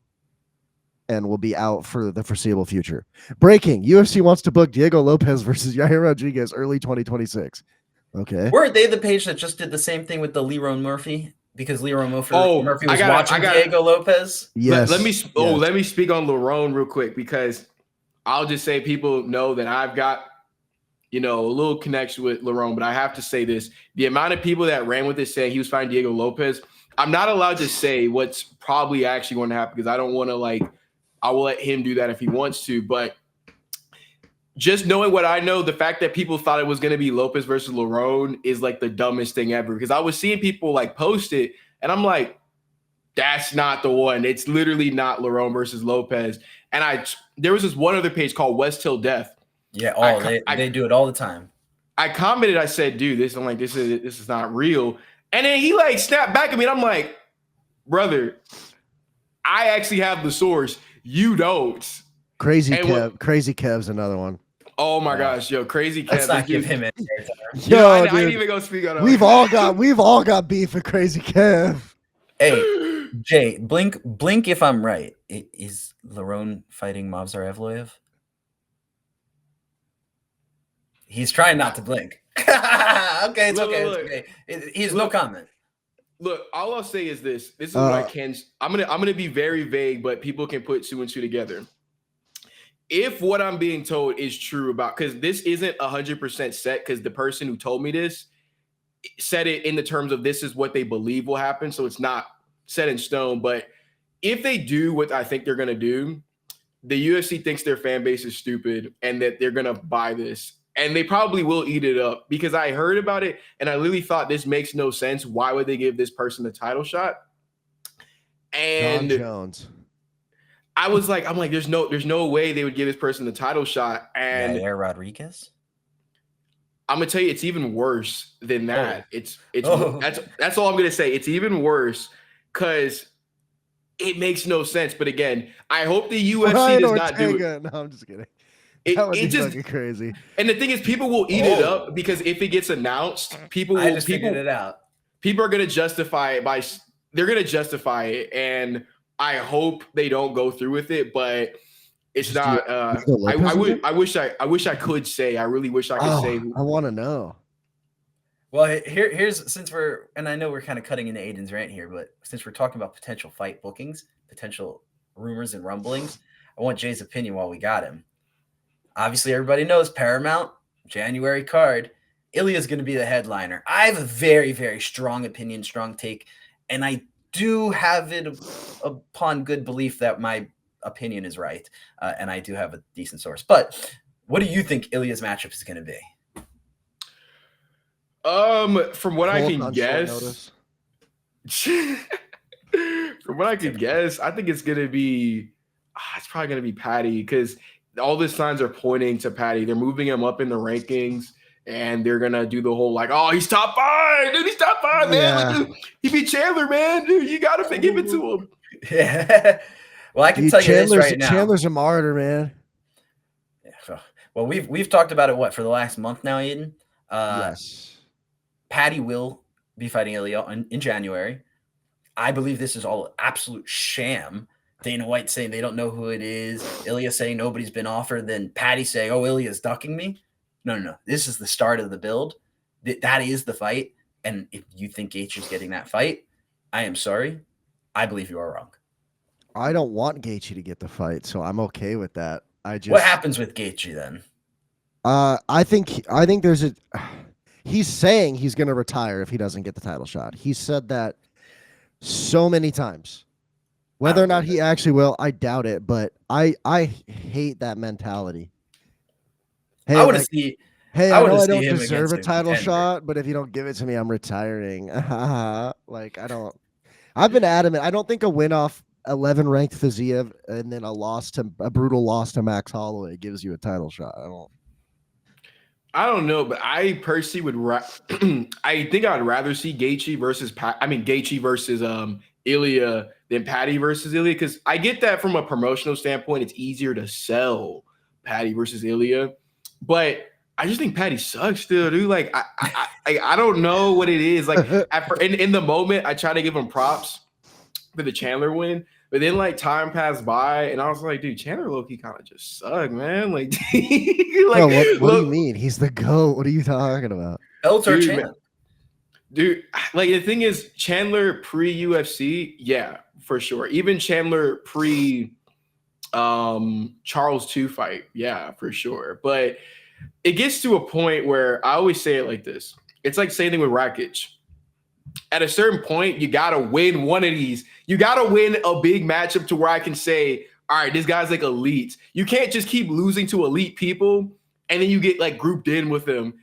[SPEAKER 1] and will be out for the foreseeable future. Breaking: UFC wants to book Diego Lopez versus Yair Rodriguez early 2026. Okay.
[SPEAKER 2] Weren't they the page that just did the same thing with the Leroy Murphy? Because Leroy Murphy was watching Diego Lopez?
[SPEAKER 1] Yes.
[SPEAKER 3] Let me speak on Lerone real quick because I'll just say people know that I've got, a little connection with Lerone, but I have to say this. The amount of people that ran with this saying he was fighting Diego Lopez, I'm not allowed to say what's probably actually going to happen because I don't want to I will let him do that if he wants to, but just knowing what I know, the fact that people thought it was going to be Lopez versus Lerone is like the dumbest thing ever because I was seeing people post it and I'm like, that's not the one. It's literally not Lerone versus Lopez. And there was this one other page called West Till Death.
[SPEAKER 2] Yeah, they do it all the time.
[SPEAKER 3] I commented, I said, dude, this is not real. And then he snapped back at me and I'm like, brother, I actually have the source. You don't.
[SPEAKER 1] Crazy Kev's another one.
[SPEAKER 3] Oh my gosh, yo, Crazy Kev.
[SPEAKER 2] Let's not give him any airtime.
[SPEAKER 1] Yo,
[SPEAKER 3] I ain't even gonna speak on it.
[SPEAKER 1] We've all got beef with Crazy Kev.
[SPEAKER 2] Hey, Jay, blink if I'm right. Is Lerone fighting Movsar Evloev? He's trying not to blink. Okay, it's okay. He has no comment.
[SPEAKER 3] Look, all I'll say is this. This is what I can. I'm gonna be very vague, but people can put two and two together. If what I'm being told is true about, because this isn't 100% set, because the person who told me this said it in the terms of this is what they believe will happen, so it's not set in stone. But if they do what I think they're going to do, the UFC thinks their fan base is stupid and that they're going to buy this. And they probably will eat it up because I heard about it and I literally thought this makes no sense. Why would they give this person a title shot? And
[SPEAKER 1] John Jones.
[SPEAKER 3] I'm like, there's no way they would give this person the title shot. And
[SPEAKER 2] Rodriguez.
[SPEAKER 3] I'm gonna tell you, it's even worse than that. That's all I'm gonna say. It's even worse because it makes no sense. But again, I hope the UFC does not do it.
[SPEAKER 1] No, I'm just kidding.
[SPEAKER 3] That
[SPEAKER 1] would be fucking crazy.
[SPEAKER 3] And the thing is, people will eat it up because if it gets announced, people
[SPEAKER 2] figured it out.
[SPEAKER 3] People are gonna justify it they're gonna justify it, and I hope they don't go through with it. But it's not. I wish I could say. I really wish I could say.
[SPEAKER 1] I want to know.
[SPEAKER 2] Well, here's since and I know we're kind of cutting into Aiden's rant here, but since we're talking about potential fight bookings, potential rumors and rumblings, I want Jay's opinion while we got him. Obviously, everybody knows Paramount, January card. Ilia is going to be the headliner. I have a very, very strong opinion, strong take, and I do have it upon good belief that my opinion is right, and I do have a decent source. But what do you think Ilia's matchup is going to be?
[SPEAKER 3] From what I can guess, I think it's going to be. It's probably going to be Paddy because all the signs are pointing to Paddy. They're moving him up in the rankings, and they're gonna do the whole like, oh, he's top 5, dude. He's top 5, man.
[SPEAKER 1] Yeah.
[SPEAKER 3] Like, dude, he beat Chandler, man. Dude, you gotta give it to him.
[SPEAKER 2] Yeah. Well, I can tell you this right now.
[SPEAKER 1] Chandler's a martyr, man.
[SPEAKER 2] Yeah. Well, we've talked about it for the last month now, Aiden.
[SPEAKER 1] Yes.
[SPEAKER 2] Paddy will be fighting Ilia in January. I believe this is all absolute sham. Dana White saying they don't know who it is. Ilia saying nobody's been offered. Then Paddy saying, oh, Ilia's ducking me. No. This is the start of the build. That is the fight. And if you think Gaethje's getting that fight, I am sorry. I believe you are wrong.
[SPEAKER 1] I don't want Gaethje to get the fight, so I'm okay with that.
[SPEAKER 2] What happens with Gaethje then?
[SPEAKER 1] I think there's he's saying he's going to retire if he doesn't get the title shot. He said that so many times. Whether or not he actually will, I doubt it, but I hate that mentality. Hey,
[SPEAKER 2] I want to see.
[SPEAKER 1] Hey, I know I don't deserve a title shot, but if you don't give it to me, I'm retiring. Like, I've been adamant. I don't think a win off 11 ranked Fiziev and then a brutal loss to Max Holloway gives you a title shot.
[SPEAKER 3] I don't know, but I personally would. I think I'd rather see Gaethje versus Ilia than Paddy versus Ilia, because I get that from a promotional standpoint, it's easier to sell Paddy versus Ilia, but I just think Paddy sucks still, dude. Like I don't know what it is. Like in the moment, I try to give him props for the Chandler win, but then like time passed by, and I was like, dude, Chandler low-key kind of just sucked, man. Like,
[SPEAKER 1] like what do you mean? He's the GOAT. What are you talking about?
[SPEAKER 3] Dude, like the thing is, Chandler pre-UFC, yeah, for sure. Even Chandler pre Charles 2 fight, yeah, for sure. But it gets to a point where I always say it like this. It's like same thing with Rakic. At a certain point, you got to win one of these. You got to win a big matchup to where I can say, all right, this guy's like elite. You can't just keep losing to elite people and then you get like grouped in with them.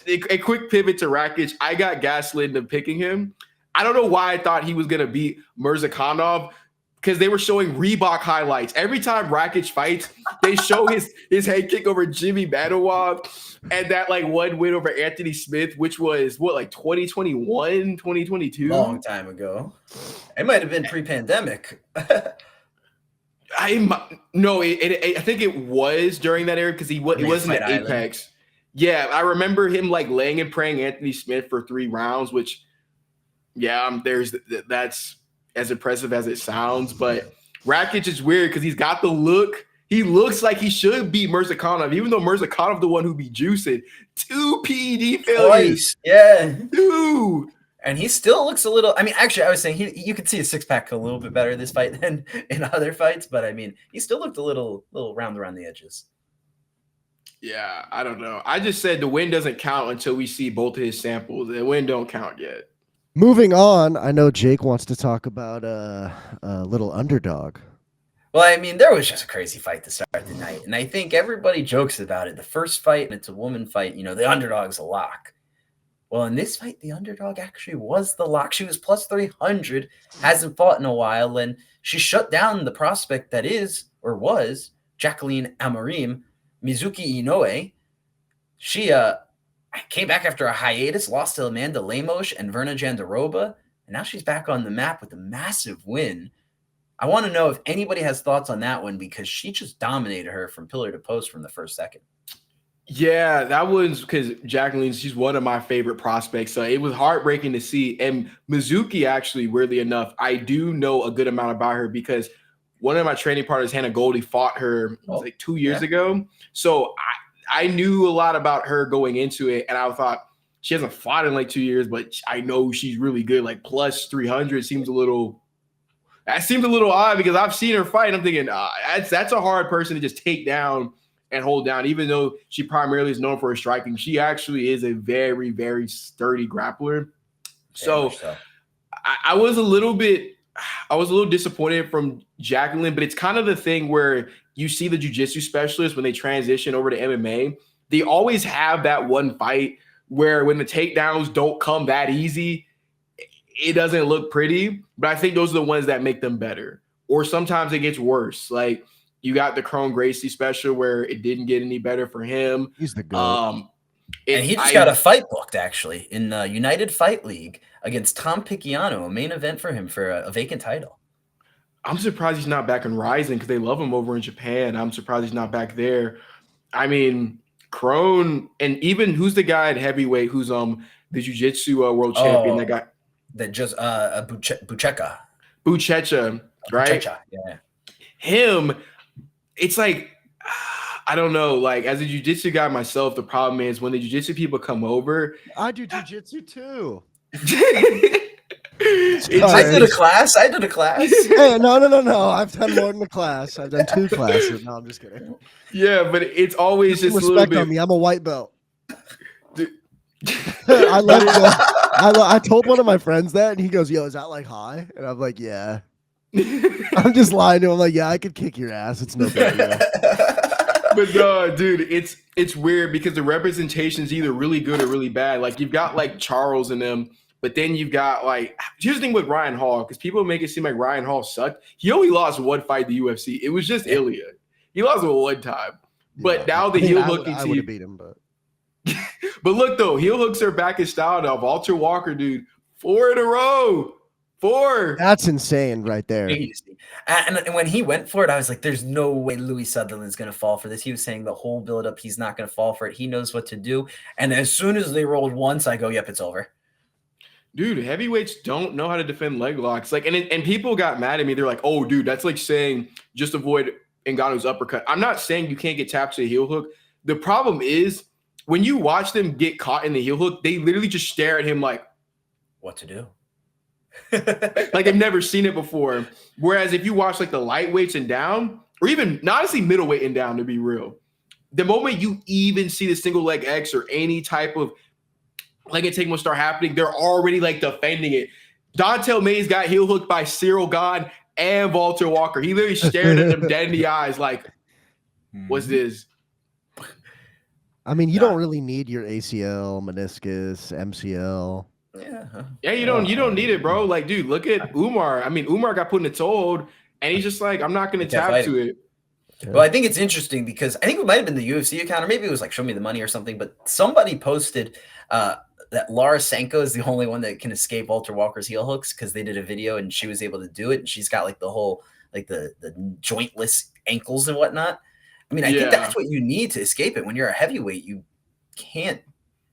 [SPEAKER 3] A quick pivot to Rakic. I got gaslit into picking him. I don't know why I thought he was going to beat Mirzakhanov, because they were showing Reebok highlights. Every time Rakic fights, they show his head kick over Jimmy Manowov and that like one win over Anthony Smith, which was like 2021, 2022?
[SPEAKER 2] Long time ago. It might have been pre-pandemic.
[SPEAKER 3] I think it was during that era because he wasn't at Apex. Yeah, I remember him like laying and praying Anthony Smith for 3 rounds, which, yeah, that's as impressive as it sounds. But Rakic is weird because he's got the look. He looks like he should beat Mirzakhanov, even though Mirzakhanov the one who be juicing. 2 PED failures.
[SPEAKER 2] Yeah.
[SPEAKER 3] 2.
[SPEAKER 2] And he still looks a little. I mean, actually, I was saying you could see his 6-pack a little bit better this fight than in other fights, but I mean, he still looked a little round around the edges.
[SPEAKER 3] Yeah, I don't know. I just said the win doesn't count until we see both of his samples. The win don't count yet.
[SPEAKER 1] Moving on, I know Jake wants to talk about a little underdog.
[SPEAKER 2] Well, I mean, there was just a crazy fight to start the night, and I think everybody jokes about it. The first fight, and it's a woman fight, the underdog's a lock. Well, in this fight, the underdog actually was the lock. She was plus 300, hasn't fought in a while, and she shut down the prospect that is, or was, Jacqueline Amorim, Mizuki Inoue. She came back after a hiatus, lost to Amanda Lemos and Verna Jandiroba, and now she's back on the map with a massive win. I want to know if anybody has thoughts on that one because she just dominated her from pillar to post from the first second.
[SPEAKER 3] Yeah, that was because Jacqueline, she's one of my favorite prospects. So it was heartbreaking to see. And Mizuki, actually, weirdly enough, I do know a good amount about her because one of my training partners, Hannah Goldie, fought her like 2 years ago. So I knew a lot about her going into it. And I thought she hasn't fought in like 2 years, but I know she's really good. Like plus 300 seems a little odd because I've seen her fight. And I'm thinking that's a hard person to just take down and hold down, even though she primarily is known for her striking. She actually is a very, very sturdy grappler. So I was a little disappointed from Jacqueline, but it's kind of the thing where you see the jiu-jitsu specialists when they transition over to MMA, they always have that one fight where when the takedowns don't come that easy, it doesn't look pretty, but I think those are the ones that make them better. Or sometimes it gets worse. Like you got the Crone Gracie special where it didn't get any better for him.
[SPEAKER 1] He's the goat.
[SPEAKER 2] And he just got a fight booked actually in the United Fight League against Tom Picciano, a main event for him for a vacant title.
[SPEAKER 3] I'm surprised he's not back in Rising because they love him over in Japan. I'm surprised he's not back there. I mean, Crone, and even who's the guy at heavyweight who's the jiu-jitsu world champion? That guy
[SPEAKER 2] that just Buchecha,
[SPEAKER 3] right?
[SPEAKER 2] Buchecha, yeah.
[SPEAKER 3] Him, it's like I don't know. Like as a jiu-jitsu guy myself, the problem is when the jiu-jitsu people come over.
[SPEAKER 1] I do jiu-jitsu too.
[SPEAKER 2] I did a class. Hey,
[SPEAKER 1] no. I've done more than a class. I've done 2 classes. No, I'm just kidding.
[SPEAKER 3] Yeah, but it's always just
[SPEAKER 1] respect
[SPEAKER 3] a little bit
[SPEAKER 1] on me. I'm a white belt. I love it. I told one of my friends that, and he goes, "Yo, is that like high?" And I'm like, "Yeah." I'm just lying to him. I'm like, "Yeah, I could kick your ass. It's no big deal."
[SPEAKER 3] But no, dude, it's weird because the representation is either really good or really bad. Like you've got like Charles and them, but then you've got like here's the thing with Ryan Hall because people make it seem like Ryan Hall sucked. He only lost one fight in the UFC. It was just Ilia. He lost it one time. But now the heel hooking team.
[SPEAKER 1] I would have beat him, but.
[SPEAKER 3] But look though, heel hooks are back in style now. Walter Walker, dude, 4 in a row. 4.
[SPEAKER 1] That's insane right there.
[SPEAKER 2] And when he went for it, I was like, there's no way Louis Sutherland's going to fall for this. He was saying the whole build-up, he's not going to fall for it. He knows what to do. And as soon as they rolled once, I go, yep, it's over.
[SPEAKER 3] Dude, heavyweights don't know how to defend leg locks. Like, and people got mad at me. They're like, oh, dude, that's like saying just avoid Ngannou's uppercut. I'm not saying you can't get tapped to a heel hook. The problem is when you watch them get caught in the heel hook, they literally just stare at him like,
[SPEAKER 2] what to do?
[SPEAKER 3] Like they've never seen it before. Whereas if you watch like the lightweights and down, or even honestly middleweight and down, to be real, the moment you even see the single leg X or any type of leg attack will start happening, they're already like defending it. Dontel Mays got heel hooked by Cyril Gahn and Walter Walker. He literally stared at them dead in the eyes like, what's this?
[SPEAKER 1] I mean, you don't really need your ACL, meniscus, MCL.
[SPEAKER 3] Yeah, you don't need it, bro. Like, dude, look at Umar. I mean, Umar got put in a hold, and he's just like, I'm not going to tap to it.
[SPEAKER 2] Well, I think it's interesting because I think it might have been the UFC account, or maybe it was like Show Me the Money or something, but somebody posted that Lara Sanko is the only one that can escape Walter Walker's heel hooks because they did a video and she was able to do it, and she's got like the whole, like the jointless ankles and whatnot. I mean, I think that's what you need to escape it. When you're a heavyweight, you can't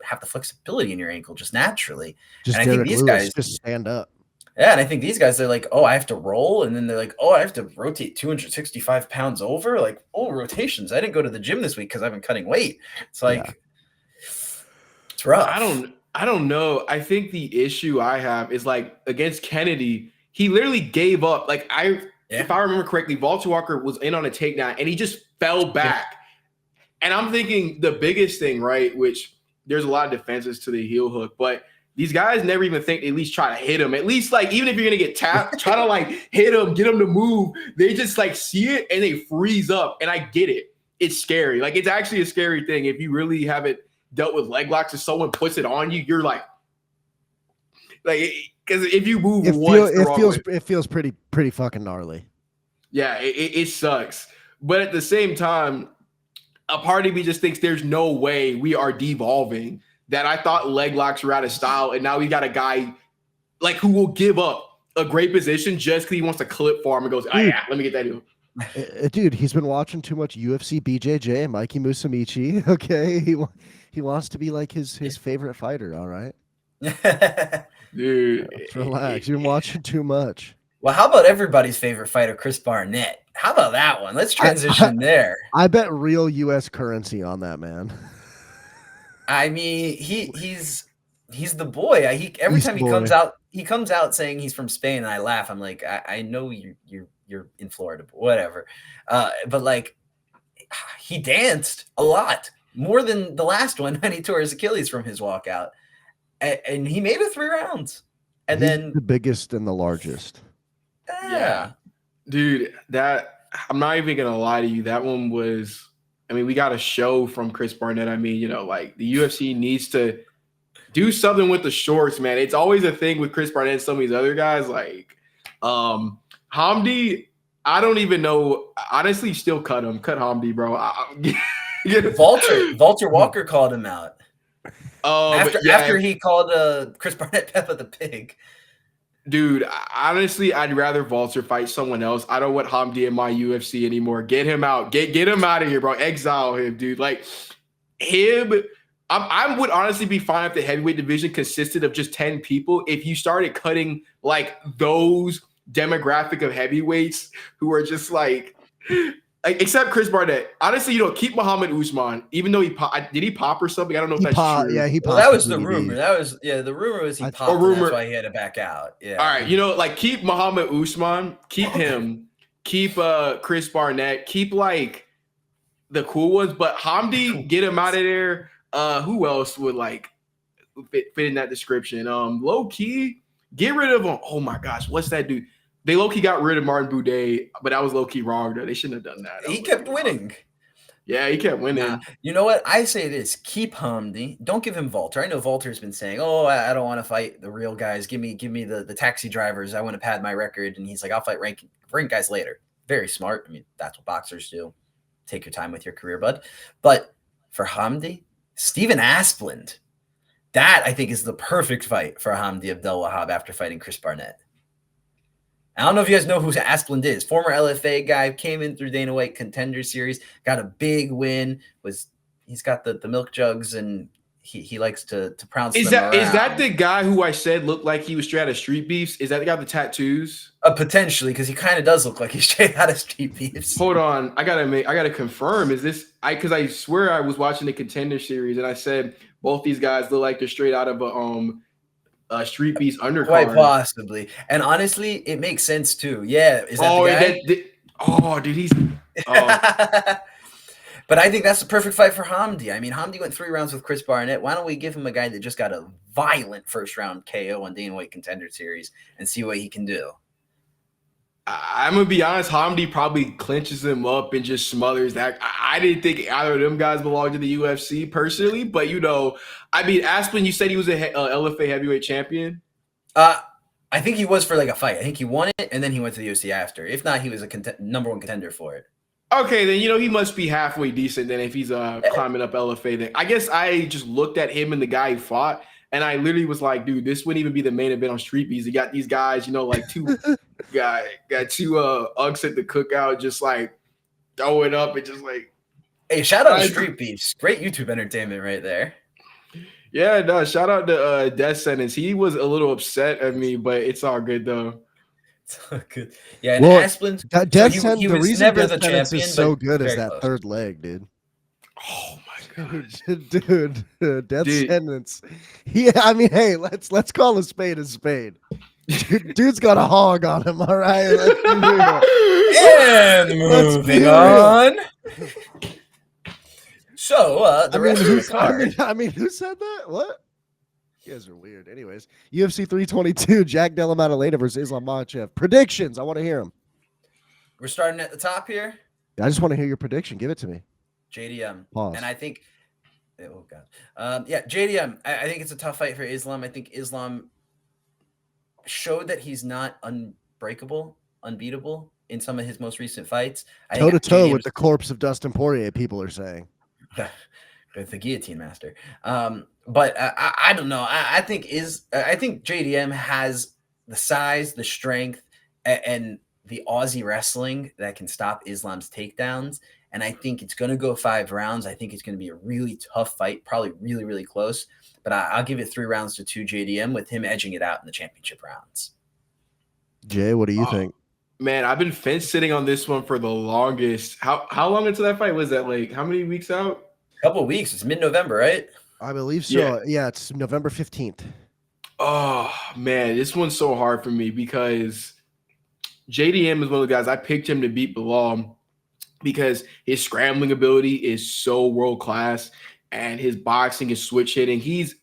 [SPEAKER 2] have the flexibility in your ankle just naturally.
[SPEAKER 1] Just
[SPEAKER 2] and I think these guys
[SPEAKER 1] just stand up.
[SPEAKER 2] Yeah, and I think these guys, they're like, oh, I have to roll, and then they're like, oh, I have to rotate 265 pounds over. Like, oh, rotations. I didn't go to the gym this week because I've been cutting weight. It's like it's rough.
[SPEAKER 3] I don't know. I think the issue I have is like against Kennedy, he literally gave up. Like if I remember correctly, Walter Walker was in on a takedown and he just fell back. And I'm thinking the biggest thing, right, which there's a lot of defenses to the heel hook, but These guys never even think to at least try to hit him. At least, like, even if you're going to get tapped, try to, like, hit him, get him to move. They just, like, see it and they freeze up. And I get it. It's scary. Like, it's actually a scary thing. If you really haven't dealt with leg locks and someone puts it on you, you're like, because if you move
[SPEAKER 1] it feels pretty fucking gnarly.
[SPEAKER 3] Yeah, it sucks. But at the same time, a part of me just thinks there's no way we are devolving. That I thought leg locks were out of style, and now we got a guy like who will give up a great position just because he wants to clip for him and goes, oh, yeah, let me get that deal.
[SPEAKER 1] Dude, he's been watching too much UFC BJJ and Mikey Musumeci. Okay, he wants to be like his favorite fighter. All right,
[SPEAKER 3] dude,
[SPEAKER 1] relax. You're watching too much.
[SPEAKER 2] Well, how about everybody's favorite fighter, Chris Barnett? How about that one? Let's transition there.
[SPEAKER 1] I bet real U.S. currency on that, man.
[SPEAKER 2] I mean, he's the boy. Every time he comes out saying he's from Spain, and I laugh. I'm like, I know you're in Florida, but whatever. But like, he danced a lot more than the last one when he tore his Achilles from his walkout, and he made it 3 rounds. And
[SPEAKER 1] he's
[SPEAKER 2] then
[SPEAKER 1] the biggest and the largest.
[SPEAKER 2] Yeah,
[SPEAKER 3] dude, that I'm not even gonna lie to you. That one was. I mean, we got a show from Chris Barnett. I mean, like the UFC needs to do something with the shorts, man. It's always a thing with Chris Barnett and some of these other guys. Like Hamdi, I don't even know. Honestly, still cut Hamdi, bro.
[SPEAKER 2] Walter Walker called him out. After he called Chris Barnett Peppa the Pig.
[SPEAKER 3] Dude, honestly, I'd rather Walter fight someone else. I don't want Hamdi in my UFC anymore. Get him out. Get him out of here, bro. Exile him, dude. Like him, I would honestly be fine if the heavyweight division consisted of just 10 people. If you started cutting like those demographic of heavyweights who are just like except Chris Barnett. Honestly, keep Muhammad Usman, even though he pop or something. I don't know if that's true.
[SPEAKER 1] Yeah, he popped.
[SPEAKER 2] Well, that was the rumor. The rumor was he popped. And that's why he had to back out. Yeah.
[SPEAKER 3] All right, like keep Muhammad Usman, keep him, keep Chris Barnett, keep like the cool ones, but Hamdi, get him out of there. Who else would like fit in that description? Low key, get rid of him. Oh my gosh, what's that dude? They low-key got rid of Martin Boudet, but that was low-key wrong, though. They shouldn't have done that.
[SPEAKER 2] He kept winning.
[SPEAKER 3] Yeah, he kept winning.
[SPEAKER 2] Nah, you know what? I say this. Keep Hamdi. Don't give him Walter. I know Walter's been saying, oh, I don't want to fight the real guys. Give me the taxi drivers. I want to pad my record. And he's like, I'll fight rank guys later. Very smart. I mean, that's what boxers do. Take your time with your career, bud. But for Hamdi, Steven Asplund, that I think is the perfect fight for Hamdi Abdelwahab after fighting Chris Barnett. I don't know if you guys know who Asplund is. Former LFA guy, came in through Dana White Contender Series, got a big win. He's got the milk jugs and he likes to prounce.
[SPEAKER 3] Is that the guy who I said looked like he was straight out of Street Beefs? Is that the guy with the tattoos?
[SPEAKER 2] Potentially, because he kind of does look like he's straight out of Street Beefs.
[SPEAKER 3] Hold on, I gotta confirm. Is this because I swear I was watching the Contender Series and I said both these guys look like they're straight out of Street Beefs undercard.
[SPEAKER 2] Quite possibly. And honestly, it makes sense too. Yeah. Is that the guy?
[SPEAKER 3] Dude, he's
[SPEAKER 2] But I think that's the perfect fight for Hamdi. I mean, Hamdi went 3 rounds with Chris Barnett. Why don't we give him a guy that just got a violent first round KO on Dana White Contender Series and see what he can do?
[SPEAKER 3] I'm gonna be honest, Hamdi probably clinches him up and just smothers that. I didn't think either of them guys belonged to the UFC personally, but I mean, Asplund, you said he was a LFA heavyweight champion.
[SPEAKER 2] I think he was for like a fight. I think he won it and then he went to the UFC after. If not, he was a number 1 contender for it.
[SPEAKER 3] Okay, then he must be halfway decent. Then if he's climbing up LFA, then I guess I just looked at him and the guy he fought. And I literally was like, dude, this wouldn't even be the main event on Street Beefs. You got these guys, like two got two Uggs at the cookout, just like throwing up and just like.
[SPEAKER 2] Hey, shout out to Street Beefs. Great YouTube entertainment right there.
[SPEAKER 3] Yeah, no, shout out to Death Sentence. He was a little upset at me, but it's all good though.
[SPEAKER 2] It's all good. Yeah, and Asplund,
[SPEAKER 1] Death Sentence, the reason Death Sentence is so good is that close. Third leg, dude.
[SPEAKER 3] Oh my god,
[SPEAKER 1] dude, Death Sentence. Yeah, I mean, hey, let's call a spade a spade. Dude's got a hog on him. All right,
[SPEAKER 2] and moving on. So the rest of the card.
[SPEAKER 1] I mean, who said that? What? You guys are weird. Anyways, UFC 322, Jack Della Maddalena versus Islam Makhachev. Predictions. I want to hear them.
[SPEAKER 2] We're starting at the top here.
[SPEAKER 1] I just want to hear your prediction. Give it to me.
[SPEAKER 2] JDM.
[SPEAKER 1] Pause.
[SPEAKER 2] And I think, oh God. JDM. I think it's a tough fight for Islam. I think Islam showed that he's not unbreakable, unbeatable in some of his most recent fights.
[SPEAKER 1] Toe to toe with the corpse of Dustin Poirier, people are saying.
[SPEAKER 2] With the guillotine master. But I don't know. I think JDM has the size, the strength, and the Aussie wrestling that can stop Islam's takedowns. And I think it's going to go 5 rounds. I think it's going to be a really tough fight, probably really, really close. But I'll give it 3 rounds to 2 JDM with him edging it out in the championship rounds.
[SPEAKER 1] Jay, what do you think?
[SPEAKER 3] Man, I've been fence sitting on this one for the longest. How long into that fight was that? Like, how many weeks out?
[SPEAKER 2] A couple of weeks. It's mid-November, right?
[SPEAKER 1] I believe so. Yeah, it's November 15th.
[SPEAKER 3] Oh, man, this one's so hard for me because JDM is one of the guys I picked him to beat Bilal because his scrambling ability is so world-class and his boxing, his switch hitting, he's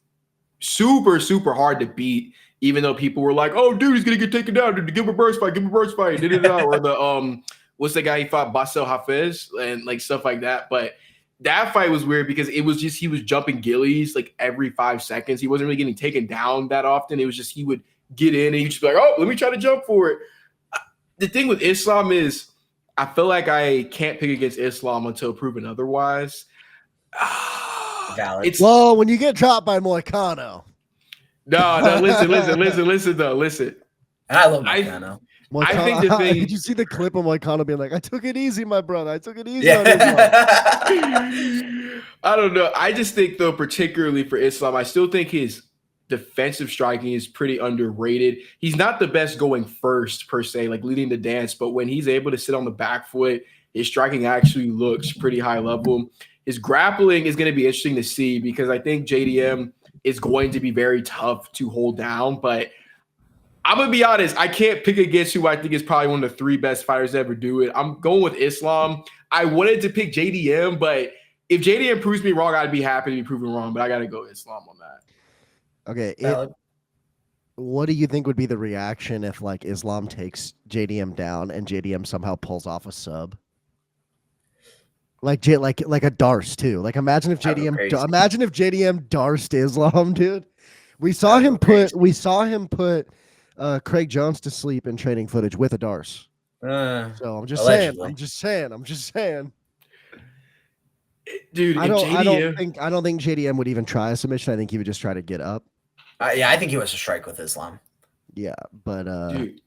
[SPEAKER 3] super, super hard to beat, even though people were like, oh, dude, he's going to get taken down. Give him a burst fight. Or the, what's the guy he fought, Basel Hafez, and like stuff like that. But that fight was weird because it was just he was jumping gillies like every 5 seconds. He wasn't really getting taken down that often. It was just he would get in and he'd just be like, oh, let me try to jump for it. The thing with Islam is I feel like I can't pick against Islam until proven otherwise.
[SPEAKER 2] Valid.
[SPEAKER 1] Well, when you get dropped by Moicano.
[SPEAKER 3] No, listen, though. Listen.
[SPEAKER 2] And I love Moicano.
[SPEAKER 3] I think the thing.
[SPEAKER 1] Did you see the clip of Moicano being like, I took it easy, my brother. I took it easy on
[SPEAKER 2] Islam.
[SPEAKER 3] I don't know. I just think, though, particularly for Islam, I still think his defensive striking is pretty underrated. He's not the best going first, per se, like leading the dance, but when he's able to sit on the back foot, his striking actually looks pretty high level. His grappling is going to be interesting to see because I think JDM is going to be very tough to hold down, but I'm going to be honest, I can't pick against who I think is probably one of the 3 best fighters to ever do it. I'm going with Islam. I wanted to pick JDM, but if JDM proves me wrong, I'd be happy to be proven wrong, but I got to go Islam on that.
[SPEAKER 1] Okay. What do you think would be the reaction if like Islam takes JDM down and JDM somehow pulls off a sub? Like a Darce too. Like imagine if JDM Darced Islam, dude. We saw him put Craig Jones to sleep in training footage with a Darce. So I'm just saying.
[SPEAKER 3] Dude,
[SPEAKER 1] I don't think JDM would even try a submission. I think he would just try to get up.
[SPEAKER 2] I think he was a strike with Islam.
[SPEAKER 1] Yeah, but
[SPEAKER 3] dude,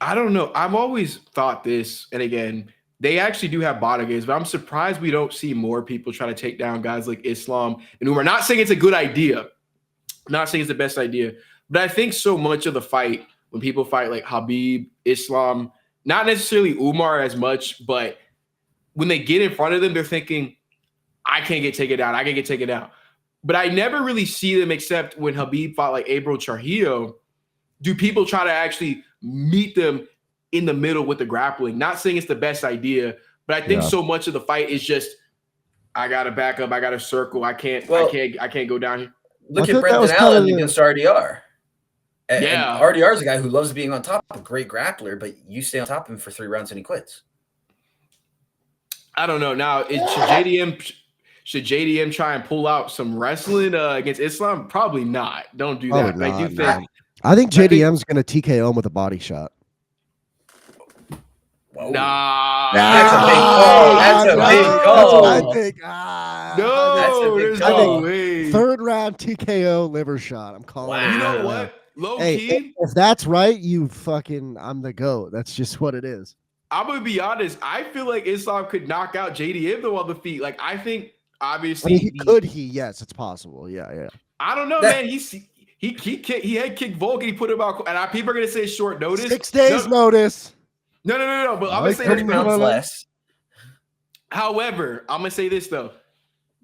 [SPEAKER 3] I don't know. I've always thought this, and again, they actually do have body games, but I'm surprised we don't see more people try to take down guys like Islam and Umar. Not saying it's a good idea, not saying it's the best idea, but I think so much of the fight when people fight like Habib, Islam, not necessarily Umar as much, but when they get in front of them, they're thinking, I can't get taken down. I can get taken down. But I never really see them except when Habib fought like Abel Charrillo. Do people try to actually meet them in the middle with the grappling? Not saying it's the best idea, but I think so much of the fight is just, I got to back up. I got to circle. I can't go down here.
[SPEAKER 2] Look at Brendan Allen against RDR. And RDR is a guy who loves being on top, a great grappler, but you stay on top of him for 3 rounds and he quits.
[SPEAKER 3] I don't know. Now, should JDM try and pull out some wrestling against Islam? Probably not. Don't do that.
[SPEAKER 1] I think JDM's going to TKO him with a body shot.
[SPEAKER 2] Whoa.
[SPEAKER 3] Nah.
[SPEAKER 2] That's a big call. That's a big call.
[SPEAKER 3] That's a big call.
[SPEAKER 1] Third round TKO liver shot. I'm calling it.
[SPEAKER 3] You know what? Low key.
[SPEAKER 1] If that's right, I'm the GOAT. That's just what it is.
[SPEAKER 3] I'm going to be honest. I feel like Islam could knock out JDM though on the feet. Like, I think obviously
[SPEAKER 1] yes, it's possible. Yeah.
[SPEAKER 3] I don't know, man. He had kicked Volk and he put him out. And people are going to say short notice.
[SPEAKER 1] 6 days notice.
[SPEAKER 3] No. But I'm going to say
[SPEAKER 2] 30 pounds less.
[SPEAKER 3] However, I'm going to say this, though.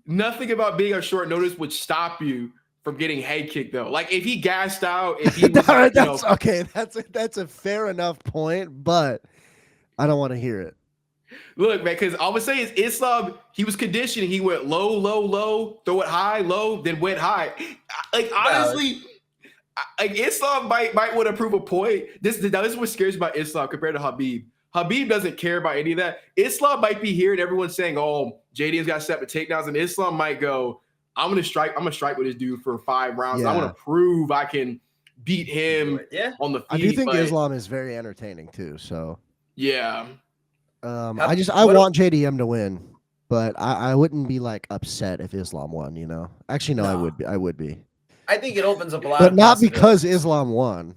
[SPEAKER 3] Nothing about being on short notice would stop you from getting head kicked, though. Like, if he gassed out, if he was
[SPEAKER 1] okay, that's a fair enough point, but I don't want to hear it.
[SPEAKER 3] Look, man, because I would say is Islam, he was conditioned. He went low, low, low, throw it high, low, then went high. Like, honestly, like Islam might want to prove a point. This is what scares me about Islam compared to Habib. Habib doesn't care about any of that. Islam might be here and everyone's saying, oh, JD's got to set the takedowns, and Islam might go, I'm gonna strike with this dude for 5 rounds.
[SPEAKER 1] Yeah.
[SPEAKER 3] I want to prove I can beat him on the feet.
[SPEAKER 1] I do think Islam is very entertaining too. So
[SPEAKER 3] yeah.
[SPEAKER 1] I want JDM to win, but I wouldn't be like upset if Islam won, you know. Actually, no. I would be.
[SPEAKER 2] I think it opens up a lot
[SPEAKER 1] but
[SPEAKER 2] of
[SPEAKER 1] not because Islam won.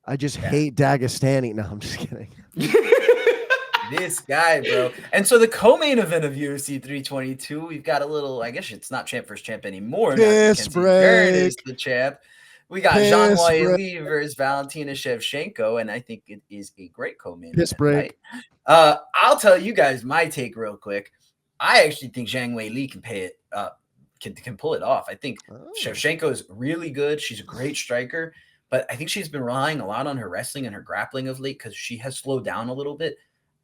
[SPEAKER 1] I just hate Dagestani. No, I'm just kidding.
[SPEAKER 2] This guy, bro. And so the co-main event of UFC 322, we've got a little, I guess it's not champ versus champ anymore.
[SPEAKER 1] Piss break.
[SPEAKER 2] Barrett is the champ. We got Zhang Weili versus Valentina Shevchenko, and I think it is a great co-main
[SPEAKER 1] Piss
[SPEAKER 2] event.
[SPEAKER 1] break.
[SPEAKER 2] Right? I'll tell you guys my take real quick. I actually think Zhang Weili can pay it up, can pull it off. I think Shevchenko is really good. She's a great striker, but I think she's been relying a lot on her wrestling and her grappling of late because she has slowed down a little bit.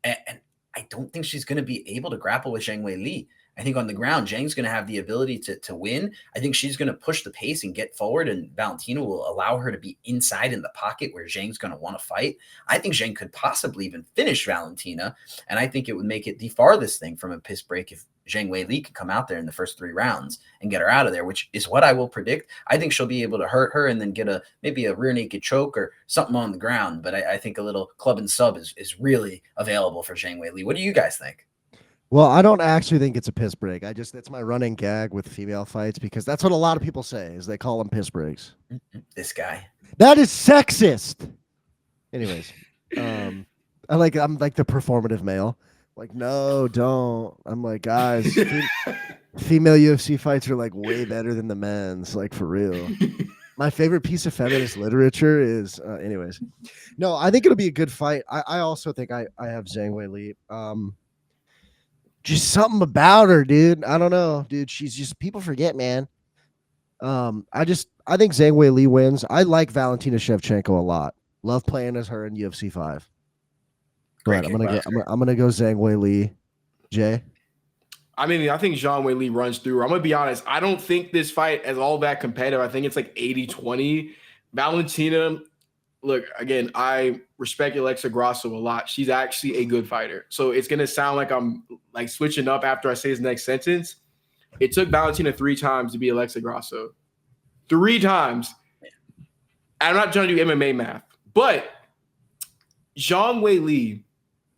[SPEAKER 2] And I don't think she's going to be able to grapple with Zhang Weili. I think on the ground, Zhang's going to have the ability to win. I think she's going to push the pace and get forward, and Valentina will allow her to be inside in the pocket where Zhang's going to want to fight. I think Zhang could possibly even finish Valentina, and I think it would make it the farthest thing from a piss break if Zhang Weili could come out there in the first 3 rounds and get her out of there, which is what I will predict. I think she'll be able to hurt her and then get maybe a rear naked choke or something on the ground. But I think a little club and sub is really available for Zhang Weili. What do you guys think?
[SPEAKER 1] Well, I don't actually think it's a piss break. That's my running gag with female fights because that's what a lot of people say is they call them piss breaks.
[SPEAKER 2] This guy.
[SPEAKER 1] That is sexist. Anyways, I'm like the performative male. Like, no, don't. I'm like, guys, female UFC fights are like way better than the men's, like for real. My favorite piece of feminist literature is, anyways. No, I think it'll be a good fight. I also think I have Zhang Weili. Just something about her, dude. I don't know, dude. She's just, people forget, man. I think Zhang Weili wins. I like Valentina Shevchenko a lot. Love playing as her in UFC 5. But I'm gonna go Zhang Weili. Jay?
[SPEAKER 3] I mean, I think Zhang Weili runs through her. I'm gonna be honest. I don't think this fight is all that competitive. I think it's like 80-20. Valentina, look, again, I respect Alexa Grasso a lot. She's actually a good fighter. So it's gonna sound like I'm like switching up after I say his next sentence. It took Valentina 3 times to be Alexa Grasso. 3 times. I'm not trying to do MMA math, but Zhang Weili,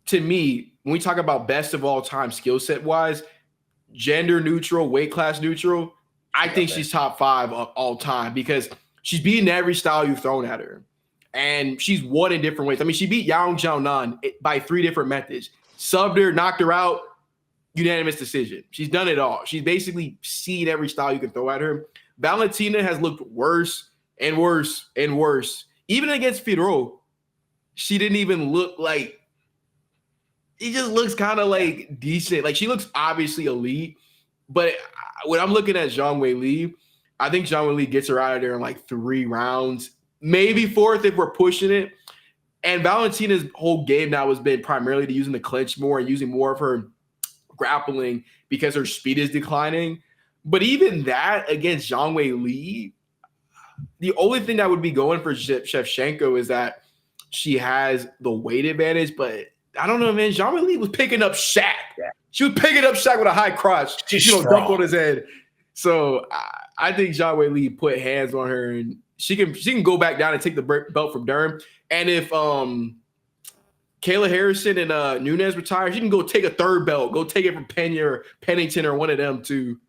[SPEAKER 3] to me, when we talk about best of all time skill set wise, gender neutral, weight class neutral, I think she's top 5 of all time because she's beaten every style you've thrown at her. And she's won in different ways. I mean, she beat Yang Xiaonan by 3 different methods. Subbed her, knocked her out, unanimous decision. She's done it all. She's basically seen every style you can throw at her. Valentina has looked worse and worse and worse. Even against Fidro, she didn't even look like, he just looks kind of like decent. Like she looks obviously elite, but when I'm looking at Zhang Weili, I think Zhang Weili gets her out of there in like 3 rounds, maybe 4th if we're pushing it. And Valentina's whole game now has been primarily to using the clinch more and using more of her grappling because her speed is declining. But even that against Zhang Weili, the only thing that would be going for Shevchenko is that she has the weight advantage, but I don't know, man. Zhang Weili was picking up Shaq. Yeah. She was picking up Shaq with a high crotch. She's dunk on his head. So I think Zhang Weili put hands on her, and she can go back down and take the belt from Durham. And if Kayla Harrison and Nunes retire, she can go take a 3rd belt. Go take it from Pena or Pennington or one of them too.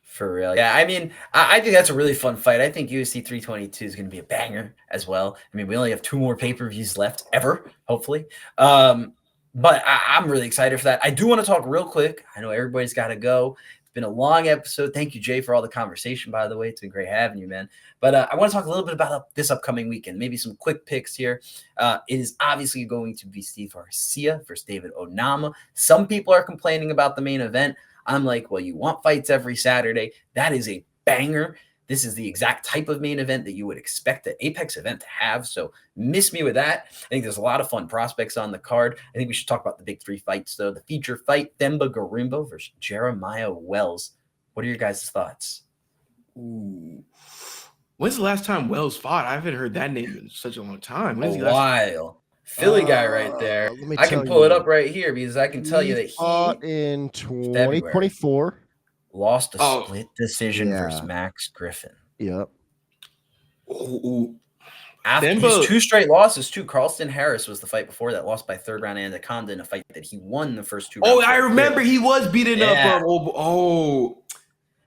[SPEAKER 2] For real. Yeah, I mean, I think that's a really fun fight. I think UFC 322 is going to be a banger as well. I mean, we only have 2 more pay-per-views left ever, hopefully. But I'm really excited for that. I do want to talk real quick. I know everybody's got to go. It's been a long episode. Thank you, Jay, for all the conversation, by the way. It's been great having you, man. But I want to talk a little bit about this upcoming weekend, maybe some quick picks here. It is obviously going to be Steve Garcia versus David Onama. Some people are complaining about the main event. I'm like, well, you want fights every Saturday. That is a banger. This is the exact type of main event that you would expect an Apex event to have. So miss me with that. I think there's a lot of fun prospects on the card. I think we should talk about the big 3 fights, though. The feature fight, Themba Gorimbo versus Jeremiah Wells. What are your guys' thoughts?
[SPEAKER 3] Ooh. When's the last time Wells fought? I haven't heard that name in such a long time.
[SPEAKER 2] A while. Philly guy right there. I can pull it up right here because I can tell you that he
[SPEAKER 1] fought in 2024.
[SPEAKER 2] Lost a split decision versus Max Griffin.
[SPEAKER 1] Yep.
[SPEAKER 2] After his 2 straight losses, too. Carlston Harris was the fight before that, lost by 3rd round Anaconda in a fight that he won the first 2 rounds.
[SPEAKER 3] Oh, I remember he was beaten up.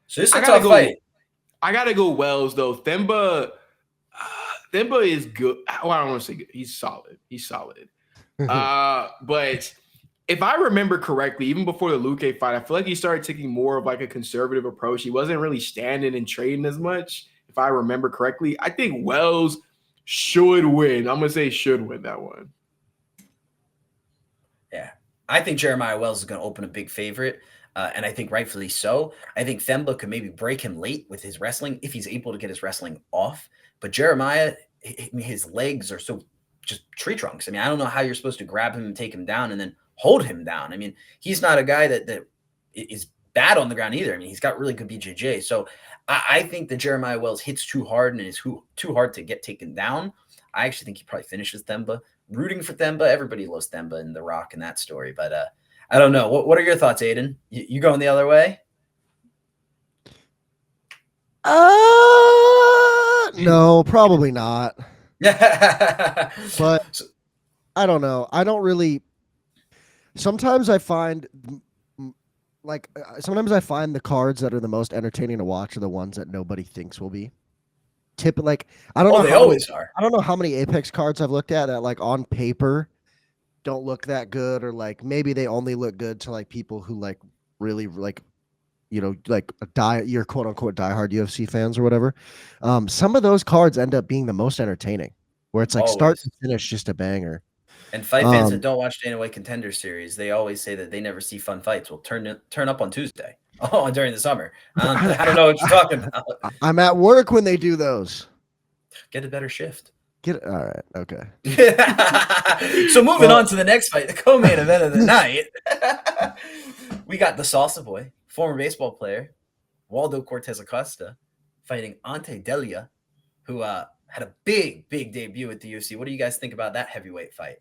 [SPEAKER 2] So this is a tough fight.
[SPEAKER 3] I gotta go Wells though. Themba is good. Well, I don't want to say good. He's solid. But if I remember correctly, even before the Luque fight, I feel like he started taking more of like a conservative approach. He wasn't really standing and trading as much. If I remember correctly, I think Wells should win. I'm gonna say should win that one.
[SPEAKER 2] Yeah, I think Jeremiah Wells is gonna open a big favorite. And I think rightfully so. I think Themba could maybe break him late with his wrestling if he's able to get his wrestling off. But Jeremiah, his legs are so just tree trunks. I mean, I don't know how you're supposed to grab him and take him down and then hold him down. I mean, he's not a guy that is bad on the ground either. I mean, he's got really good BJJ. So I think that Jeremiah Wells hits too hard and is too hard to get taken down. I actually think he probably finishes Themba. Rooting for Themba. Everybody loves Themba and The Rock in that story. But I don't know. What are your thoughts, Aiden? You going the other way?
[SPEAKER 1] No, probably not. But I don't know. I don't really. Sometimes I find the cards that are the most entertaining to watch are the ones that nobody thinks will be. I don't know.
[SPEAKER 2] They always are.
[SPEAKER 1] I don't know how many Apex cards I've looked at that like on paper don't look that good, or like maybe they only look good to like people who like really like, you know, like you're quote unquote diehard UFC fans or whatever. Some of those cards end up being the most entertaining, where it's like start to finish just a banger.
[SPEAKER 2] And fight fans that don't watch Dana White Contender Series, they always say that they never see fun fights. Well, turn up on Tuesday. Oh, during the summer. I don't know what you're talking about.
[SPEAKER 1] I'm at work when they do those.
[SPEAKER 2] Get a better shift.
[SPEAKER 1] All right. Okay.
[SPEAKER 2] So moving on to the next fight, the co-main event of the night. We got the Salsa Boy, former baseball player, Waldo Cortez Acosta, fighting Ante Delia, who had a big debut at the UFC. What do you guys think about that heavyweight fight?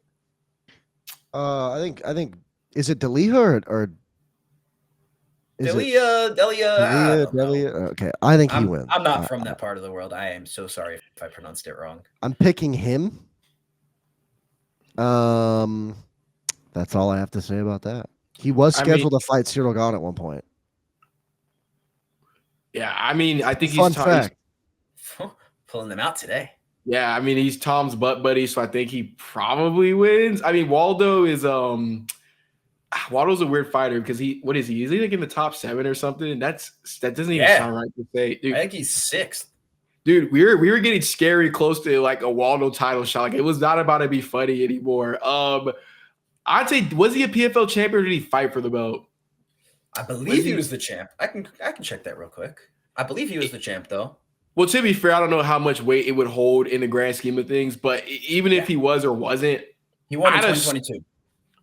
[SPEAKER 1] I think is it Delia or
[SPEAKER 2] Delia?
[SPEAKER 1] Okay, I think he wins.
[SPEAKER 2] I'm not from that part of the world. I am so sorry if I pronounced it wrong.
[SPEAKER 1] I'm picking him. That's all I have to say about that. He was scheduled to fight Cyril Gane at one point.
[SPEAKER 3] Yeah, I mean, I think
[SPEAKER 1] Fun fact.
[SPEAKER 2] Pulling them out today.
[SPEAKER 3] Yeah, I mean, he's Tom's butt buddy, so I think he probably wins. I mean, Waldo's a weird fighter because is he like in the top 7 or something? That doesn't even sound right to say. Dude,
[SPEAKER 2] I think he's 6th.
[SPEAKER 3] Dude, we were getting scary close to like a Waldo title shot. Like it was not about to be funny anymore. I'd say, was he a PFL champion or did he fight for the belt?
[SPEAKER 2] I believe he was the champ. I can check that real quick. I believe he was the champ though.
[SPEAKER 3] Well, to be fair, I don't know how much weight it would hold in the grand scheme of things, but even if he was or wasn't,
[SPEAKER 2] he won in 2022.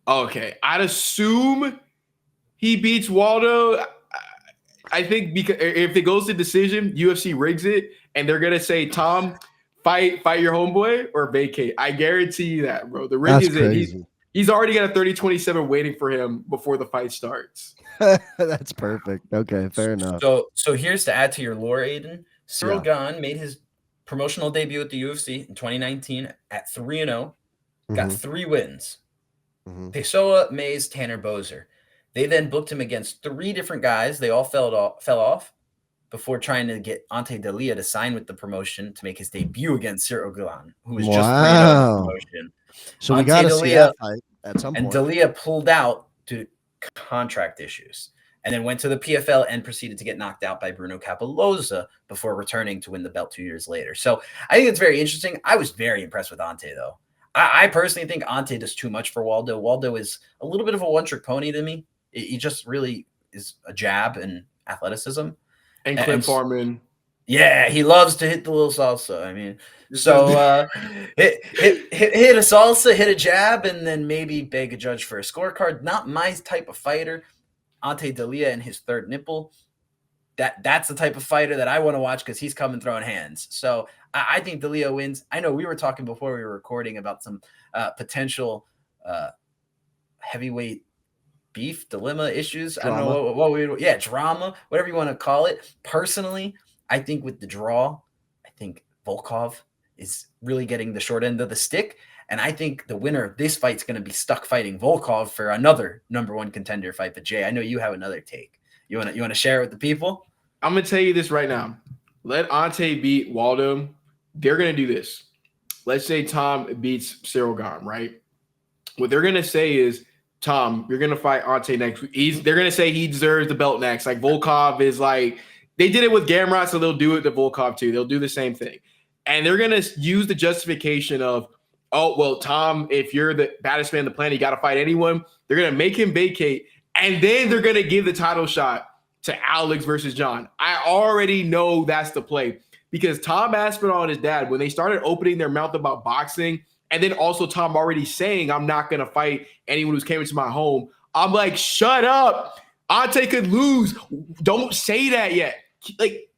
[SPEAKER 3] Okay, I'd assume he beats Waldo. I think because if it goes to decision, UFC rigs it, and they're gonna say, "Tom, fight your homeboy or vacate." I guarantee you that, bro. The rig is in. He's already got a 30-27 waiting for him before the fight starts.
[SPEAKER 1] That's perfect. Okay, fair enough.
[SPEAKER 2] So here's to add to your lore, Aiden. Cyril Gane made his promotional debut at the UFC in 2019 at 3-0. Got 3 wins. Pessoa, Mays, Tanner Bozer. They then booked him against 3 different guys. They all fell off before trying to get Ante Delia to sign with the promotion to make his debut against Cyril Gane, who was just 3-0 in the promotion.
[SPEAKER 1] So we got to see that fight at some point.
[SPEAKER 2] And Delia pulled out due to contract issues and then went to the PFL and proceeded to get knocked out by Bruno Capoloza before returning to win the belt 2 years later. So I think it's very interesting. I was very impressed with Ante, though. I personally think Ante does too much for Waldo. Waldo is a little bit of a one-trick pony to me. He just really is a jab and athleticism.
[SPEAKER 3] And clip farming.
[SPEAKER 2] Yeah, he loves to hit the little salsa. I mean, so hit a salsa, hit a jab, and then maybe beg a judge for a scorecard. Not my type of fighter. Ante Ilia and his third nipple. That's the type of fighter that I want to watch because he's coming throwing hands. So I think Ilia wins. I know we were talking before we were recording about some potential heavyweight beef dilemma issues.
[SPEAKER 1] Drama.
[SPEAKER 2] I don't know what we would, drama, whatever you want to call it. Personally, I think with the draw, I think Volkov is really getting the short end of the stick. And I think the winner of this fight is going to be stuck fighting Volkov for another number one contender fight. But Jay, I know you have another take. You want to share it with the people?
[SPEAKER 3] I'm going to tell you this right now. Let Ante beat Waldo. They're going to do this. Let's say Tom beats Cyril Gane, right? What they're going to say is, Tom, you're going to fight Ante next week. They're going to say he deserves the belt next. Like Volkov is like, they did it with Gamrot, so they'll do it to Volkov too. They'll do the same thing. And they're going to use the justification of, oh, well, Tom, if you're the baddest man on the planet, you got to fight anyone. They're going to make him vacate. And then they're going to give the title shot to Alex versus John. I already know that's the play because Tom Aspinall and his dad, when they started opening their mouth about boxing, and then also Tom already saying, I'm not going to fight anyone who's came into my home. I'm like, shut up. Ante could lose. Don't say that yet. Like,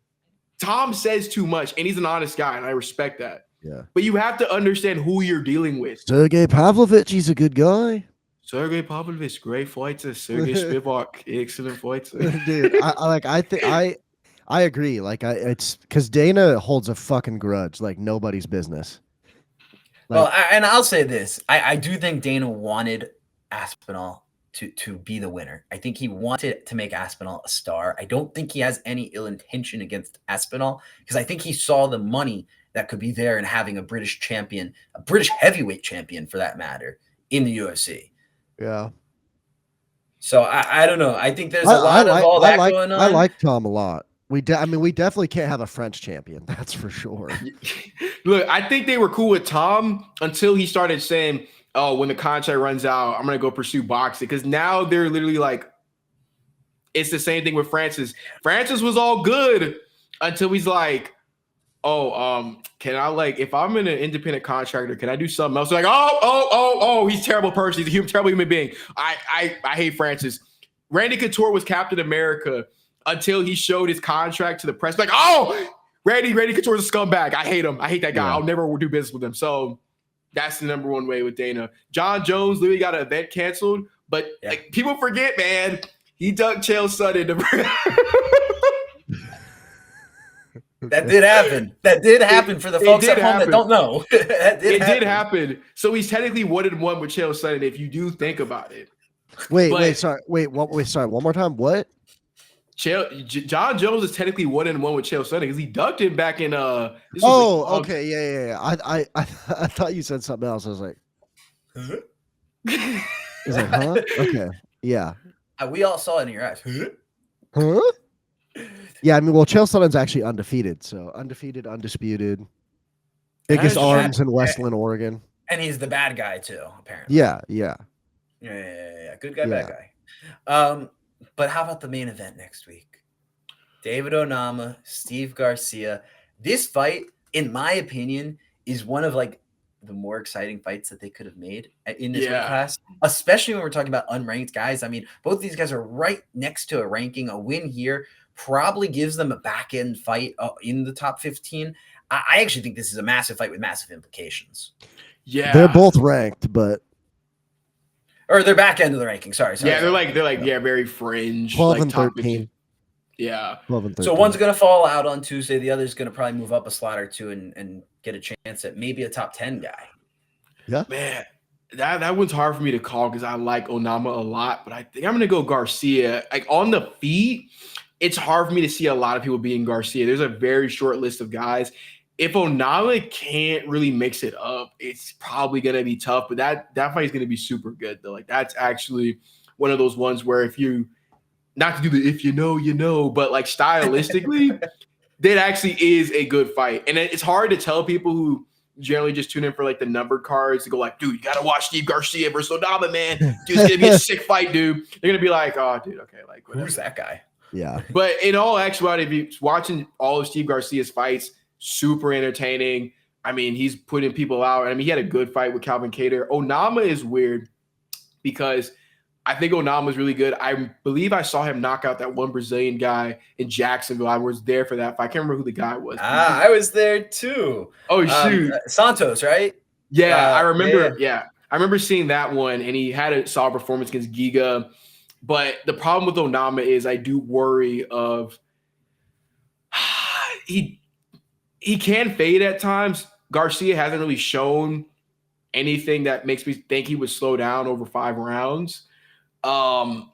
[SPEAKER 3] Tom says too much, and he's an honest guy, and I respect that.
[SPEAKER 1] Yeah.
[SPEAKER 3] But you have to understand who you're dealing with.
[SPEAKER 1] Sergey Pavlovich, he's a good guy.
[SPEAKER 3] Sergey Pavlovich, great fighter. Sergey Spivak, excellent fighter.
[SPEAKER 1] Dude, I agree. Like, it's because Dana holds a fucking grudge like nobody's business.
[SPEAKER 2] Well, and I'll say this. I do think Dana wanted Aspinall to be the winner. I think he wanted to make Aspinall a star. I don't think he has any ill intention against Aspinall because I think he saw the money that could be there in having a British champion, a British heavyweight champion for that matter, in the UFC.
[SPEAKER 1] Yeah.
[SPEAKER 2] So I don't know. I think there's a lot of all that going on.
[SPEAKER 1] I like Tom a lot. We definitely can't have a French champion. That's for sure.
[SPEAKER 3] Look, I think they were cool with Tom until he started saying, oh, when the contract runs out, I'm going to go pursue boxing. Because now they're literally like, it's the same thing with Francis. Francis was all good until he's like, oh, can I, like, if I'm an independent contractor, can I do something else? Like, oh, he's a terrible person. He's a terrible human being. I hate Francis. Randy Couture was Captain America until he showed his contract to the press. Like, oh, Randy Couture's a scumbag. I hate him. I hate that guy. Yeah. I'll never do business with him. So that's the number one way with Dana. John Jones literally got an event canceled, but like, people forget, man, he dunked Chael Sonnen.
[SPEAKER 2] That did happen. That did happen for the folks at home that don't know. It
[SPEAKER 3] did happen. So he's technically 1-1 with Chael Sonnen if you do think about it.
[SPEAKER 1] Sorry, one more time. What?
[SPEAKER 3] John Jones is technically 1-1 with Chael Sonnen because he dunked him back in
[SPEAKER 1] okay, yeah. I thought you said something else. I was like,
[SPEAKER 2] huh?
[SPEAKER 1] Okay, yeah.
[SPEAKER 2] We all saw it in your eyes.
[SPEAKER 1] Huh? Yeah, I mean, well, Chael Sonnen's actually undefeated, so undefeated, undisputed, biggest arms in Westland, Oregon,
[SPEAKER 2] and he's the bad guy too, apparently.
[SPEAKER 1] Yeah.
[SPEAKER 2] Good guy, bad guy. But how about the main event next week? David Onama, Steve Garcia. This fight, in my opinion, is one of like the more exciting fights that they could have made in this weight class, especially when we're talking about unranked guys. I mean, both these guys are right next to a ranking. A win here probably gives them a back end fight in the top 15. I actually think this is a massive fight with massive implications.
[SPEAKER 1] Yeah, they're both ranked, but.
[SPEAKER 2] Or they're back end of the ranking. Sorry.
[SPEAKER 3] They're like very fringe.
[SPEAKER 1] 12
[SPEAKER 3] like
[SPEAKER 1] and 13.
[SPEAKER 3] Yeah.
[SPEAKER 1] 12 and 13.
[SPEAKER 2] So one's gonna fall out on Tuesday. The other's gonna probably move up a slot or two and get a chance at maybe a top 10 guy.
[SPEAKER 1] Yeah.
[SPEAKER 3] Man, that one's hard for me to call because I like Onama a lot, but I think I'm gonna go Garcia. Like on the feet, it's hard for me to see a lot of people being Garcia. There's a very short list of guys. If Onama can't really mix it up, it's probably going to be tough. But that fight is going to be super good, though. Like, that's actually one of those ones where if you – not to do the if you know, you know. But, like, stylistically, that actually is a good fight. And it's hard to tell people who generally just tune in for, like, the numbered cards to go like, dude, you got to watch Steve Garcia versus Onama, man. Dude, it's going to be a sick fight, dude. They're going to be like, oh, dude, okay. Like, whatever.
[SPEAKER 2] Who's that guy?
[SPEAKER 1] Yeah.
[SPEAKER 3] But in all actuality, if you're watching all of Steve Garcia's fights, super entertaining. I mean, he's putting people out. I mean, he had a good fight with Calvin Kattar. Onama is weird because I think Onama is really good. I believe I saw him knock out that one Brazilian guy in Jacksonville. I was there for that fight. I can't remember who the guy was.
[SPEAKER 2] I was there too.
[SPEAKER 3] Oh, shoot.
[SPEAKER 2] Santos, right?
[SPEAKER 3] Yeah, I remember. Yeah, I remember seeing that one, and he had a solid performance against Giga. But the problem with Onama is I do worry of he can fade at times. Garcia hasn't really shown anything that makes me think he would slow down over 5 rounds. Did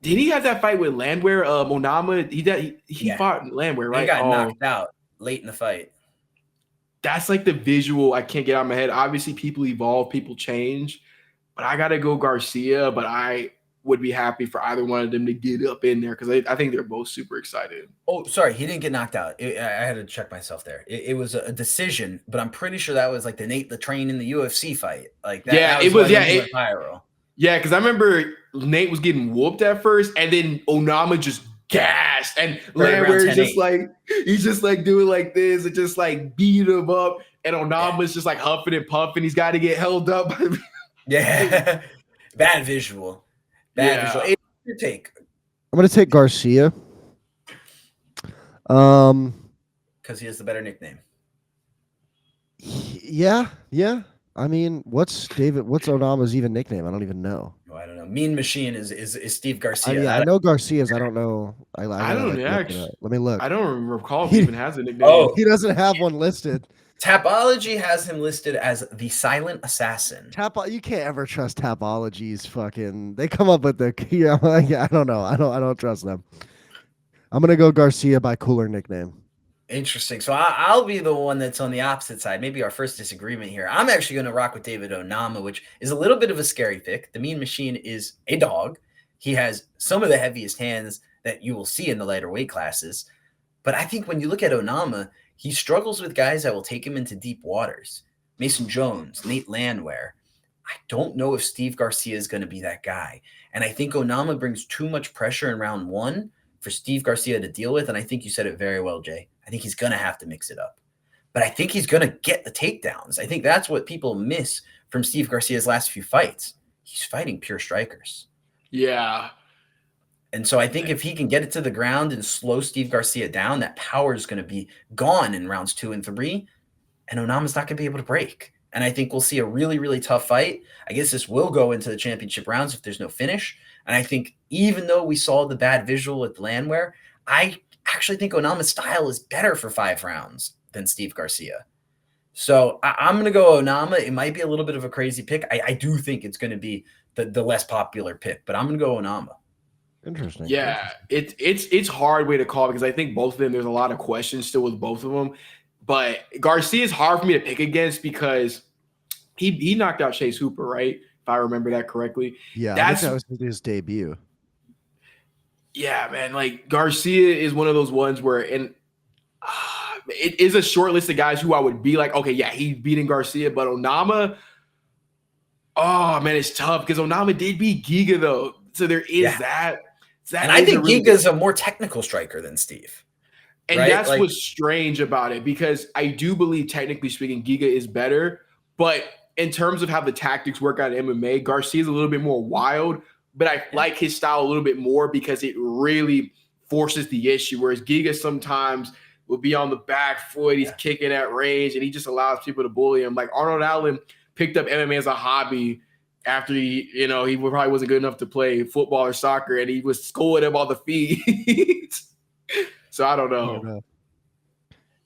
[SPEAKER 3] he have that fight with Landwehr? Onama, he fought Landwehr, right?
[SPEAKER 2] He got knocked out late in the fight.
[SPEAKER 3] That's like the visual I can't get out of my head. Obviously, people evolve, people change, but I got to go Garcia, but I would be happy for either one of them to get up in there because I think they're both super excited.
[SPEAKER 2] Oh, sorry. He didn't get knocked out. I had to check myself there. It was a decision, but I'm pretty sure that was like the Nate the Train in the UFC fight. Like that.
[SPEAKER 3] Yeah,
[SPEAKER 2] it was viral.
[SPEAKER 3] Yeah, because I remember Nate was getting whooped at first, and then Onama just gassed, and Landwehr he's just like doing like this and just like beat him up, and Onama's just like huffing and puffing. He's got to get held up.
[SPEAKER 2] Yeah, bad visual. Visual. Hey, what's your take?
[SPEAKER 1] I'm gonna take Garcia.
[SPEAKER 2] Because he has the better nickname.
[SPEAKER 1] Yeah. I mean, what's Onama's even nickname? I don't even know.
[SPEAKER 2] Oh, I don't know. Mean Machine is Steve Garcia.
[SPEAKER 1] I know Garcia's. I don't know. I don't know. Let me look.
[SPEAKER 3] I don't recall if he even has a nickname.
[SPEAKER 1] Oh, he doesn't have one listed.
[SPEAKER 2] Tapology has him listed as the Silent Assassin.
[SPEAKER 1] You can't ever trust Tapology's fucking. They come up with the. I don't know. I don't trust them. I'm gonna go Garcia by cooler nickname.
[SPEAKER 2] Interesting. So I'll be the one that's on the opposite side. Maybe our first disagreement here. I'm actually going to rock with David Onama, which is a little bit of a scary pick. The Mean Machine is a dog. He has some of the heaviest hands that you will see in the lighter weight classes. But I think when you look at Onama, he struggles with guys that will take him into deep waters. Mason Jones, Nate Landwehr. I don't know if Steve Garcia is going to be that guy. And I think Onama brings too much pressure in round 1 for Steve Garcia to deal with. And I think you said it very well, Jay. I think he's going to have to mix it up. But I think he's going to get the takedowns. I think that's what people miss from Steve Garcia's last few fights. He's fighting pure strikers.
[SPEAKER 3] Yeah.
[SPEAKER 2] And so I think if he can get it to the ground and slow Steve Garcia down, that power is going to be gone in rounds 2 and 3, and Onama's not going to be able to break. And I think we'll see a really, really tough fight. I guess this will go into the championship rounds if there's no finish. And I think even though we saw the bad visual with Landwehr, I actually think Onama's style is better for 5 rounds than Steve Garcia. So I'm going to go Onama. It might be a little bit of a crazy pick. I do think it's going to be the less popular pick, but I'm going to go Onama.
[SPEAKER 1] Interesting.
[SPEAKER 3] Yeah, it's hard way to call because I think both of them, there's a lot of questions still with both of them. But Garcia is hard for me to pick against because he knocked out Chase Hooper, right? If I remember that correctly.
[SPEAKER 1] Yeah, that was his debut.
[SPEAKER 3] Yeah, man. Like Garcia is one of those ones where it is a short list of guys who I would be like, okay, yeah, he's beating Garcia, but Onama, oh man, it's tough because Onama did beat Giga though. So there is that.
[SPEAKER 2] And I think Giga's a more technical striker than Steve.
[SPEAKER 3] And
[SPEAKER 2] right?
[SPEAKER 3] That's what's strange about it because I do believe, technically speaking, Giga is better. But in terms of how the tactics work out in MMA, Garcia's a little bit more wild. But I like his style a little bit more because it really forces the issue. Whereas Giga sometimes will be on the back foot. He's kicking at range, and he just allows people to bully him. Like Arnold Allen picked up MMA as a hobby after he probably wasn't good enough to play football or soccer, and he was schooling him on the feet. So I don't know.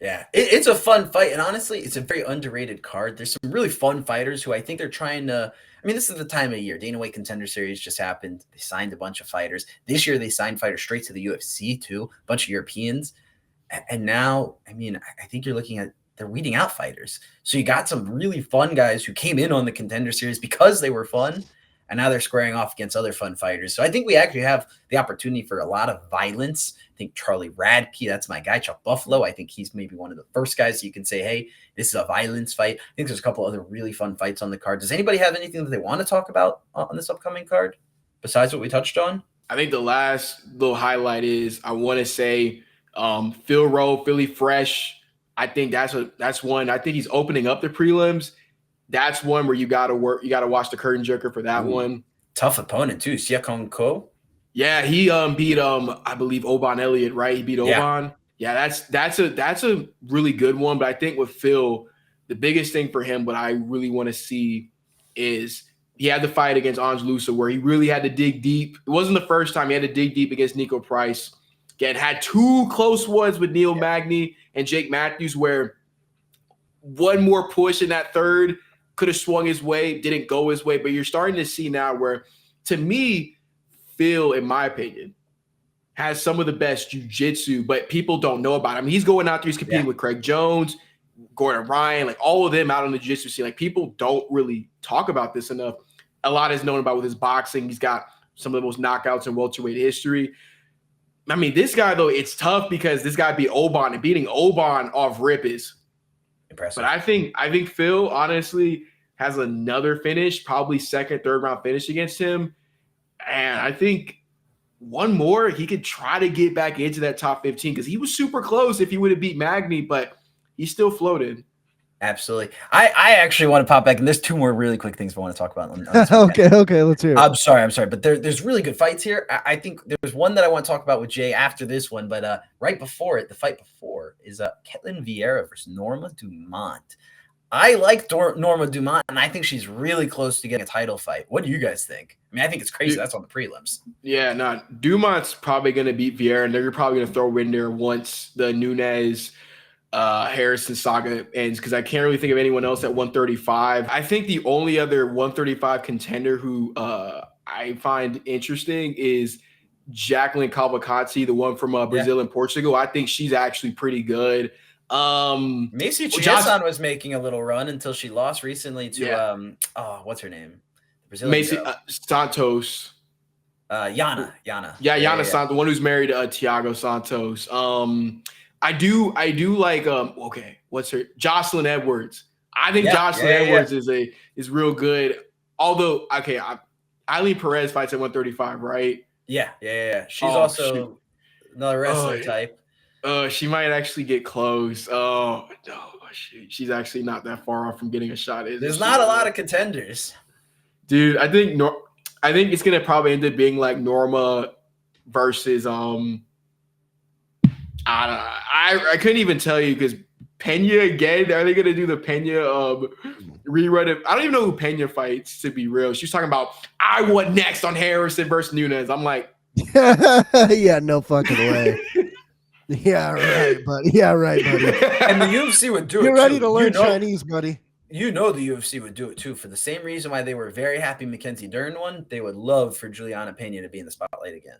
[SPEAKER 2] Yeah, it's a fun fight, and honestly, it's a very underrated card. There's some really fun fighters who I think they're trying to. I mean, this is the time of year. Dana White Contender Series just happened. They signed a bunch of fighters. This year, they signed fighters straight to the UFC too. A bunch of Europeans, and now, I mean, I think you're looking at they're weeding out fighters. So you got some really fun guys who came in on the Contender Series because they were fun, and now they're squaring off against other fun fighters. So I think we actually have the opportunity for a lot of violence. I think Charlie Radke, that's my guy. Chuck Buffalo, I think he's maybe one of the first guys you can say, hey, this is a violence fight. I think there's a couple other really fun fights on the card. Does anybody have anything that they want to talk about on this upcoming card besides what we touched on?
[SPEAKER 3] I think the last little highlight is I want to say Phil Rowe, Philly Fresh. I think that's one. I think he's opening up the prelims. That's one where you gotta watch the curtain jerker for that one.
[SPEAKER 2] Tough opponent too. Siakon Ko.
[SPEAKER 3] Yeah, he beat I believe Oban Elliott, right? He beat Oban. Yeah, that's a really good one. But I think with Phil, the biggest thing for him, what I really want to see is he had the fight against Ange Lusa where he really had to dig deep. It wasn't the first time he had to dig deep against Nico Price. Again, had two close ones with Neil Magny and Jake Matthews where one more push in that third could have swung his way, didn't go his way. But you're starting to see now where, to me, Phil, in my opinion, has some of the best jiu-jitsu, but people don't know about him. He's going out there, he's competing with Craig Jones, Gordon Ryan, like all of them out on the jiu-jitsu scene. Like people don't really talk about this enough. A lot is known about with his boxing. He's got some of the most knockouts in welterweight history. I mean, this guy, though, it's tough because this guy beat Oban, and beating Oban off rip is impressive. But I think Phil, honestly, has another finish, probably second, third round finish against him. And I think one more, he could try to get back into that top 15 because he was super close if he would have beat Magny, but he still floated.
[SPEAKER 2] Absolutely. I actually want to pop back, and there's two more really quick things I want to talk about.
[SPEAKER 1] Okay, let's hear it.
[SPEAKER 2] I'm sorry, but there's really good fights here. I think there's one that I want to talk about with Jay after this one, but right before it, the fight before is Ketlin Vieira versus Norma Dumont. I like Norma Dumont, and I think she's really close to getting a title fight. What do you guys think? I mean, I think it's crazy. That's on the prelims.
[SPEAKER 3] Yeah, no, Dumont's probably going to beat Vieira, and they're probably going to throw in there once the Nunes Harrison saga ends, because I can't really think of anyone else at 135. I think the only other 135 contender who I find interesting is Jacqueline Cavalcanti, the one from Brazil and Portugal. I think she's actually pretty good.
[SPEAKER 2] Macy Chiasson was making a little run until she lost recently to what's her name?
[SPEAKER 3] Macy Santos.
[SPEAKER 2] Yana.
[SPEAKER 3] Yana Santos, the one who's married to Thiago Santos. I do like what's her Jocelyn Edwards. I think Jocelyn Edwards is real good. Although Eileen Perez fights at 135, right?
[SPEAKER 2] Yeah. She's also another wrestler type.
[SPEAKER 3] She might actually get close. Oh no, shoot. She's actually not that far off from getting a shot.
[SPEAKER 2] There's not a lot of contenders,
[SPEAKER 3] dude. I think it's gonna probably end up being like Norma versus I couldn't even tell you because Pena again. Are they gonna do the Pena rerun of? I don't even know who Pena fights, to be real. She's talking about I want next on Harrison versus Nunes. I'm like,
[SPEAKER 1] yeah, no fucking way. Yeah, right, buddy.
[SPEAKER 2] And the UFC would do it.
[SPEAKER 1] You're ready to learn Chinese, buddy.
[SPEAKER 2] You know the UFC would do it too for the same reason why they were very happy Mackenzie Dern won. They would love for Juliana Pena to be in the spotlight again.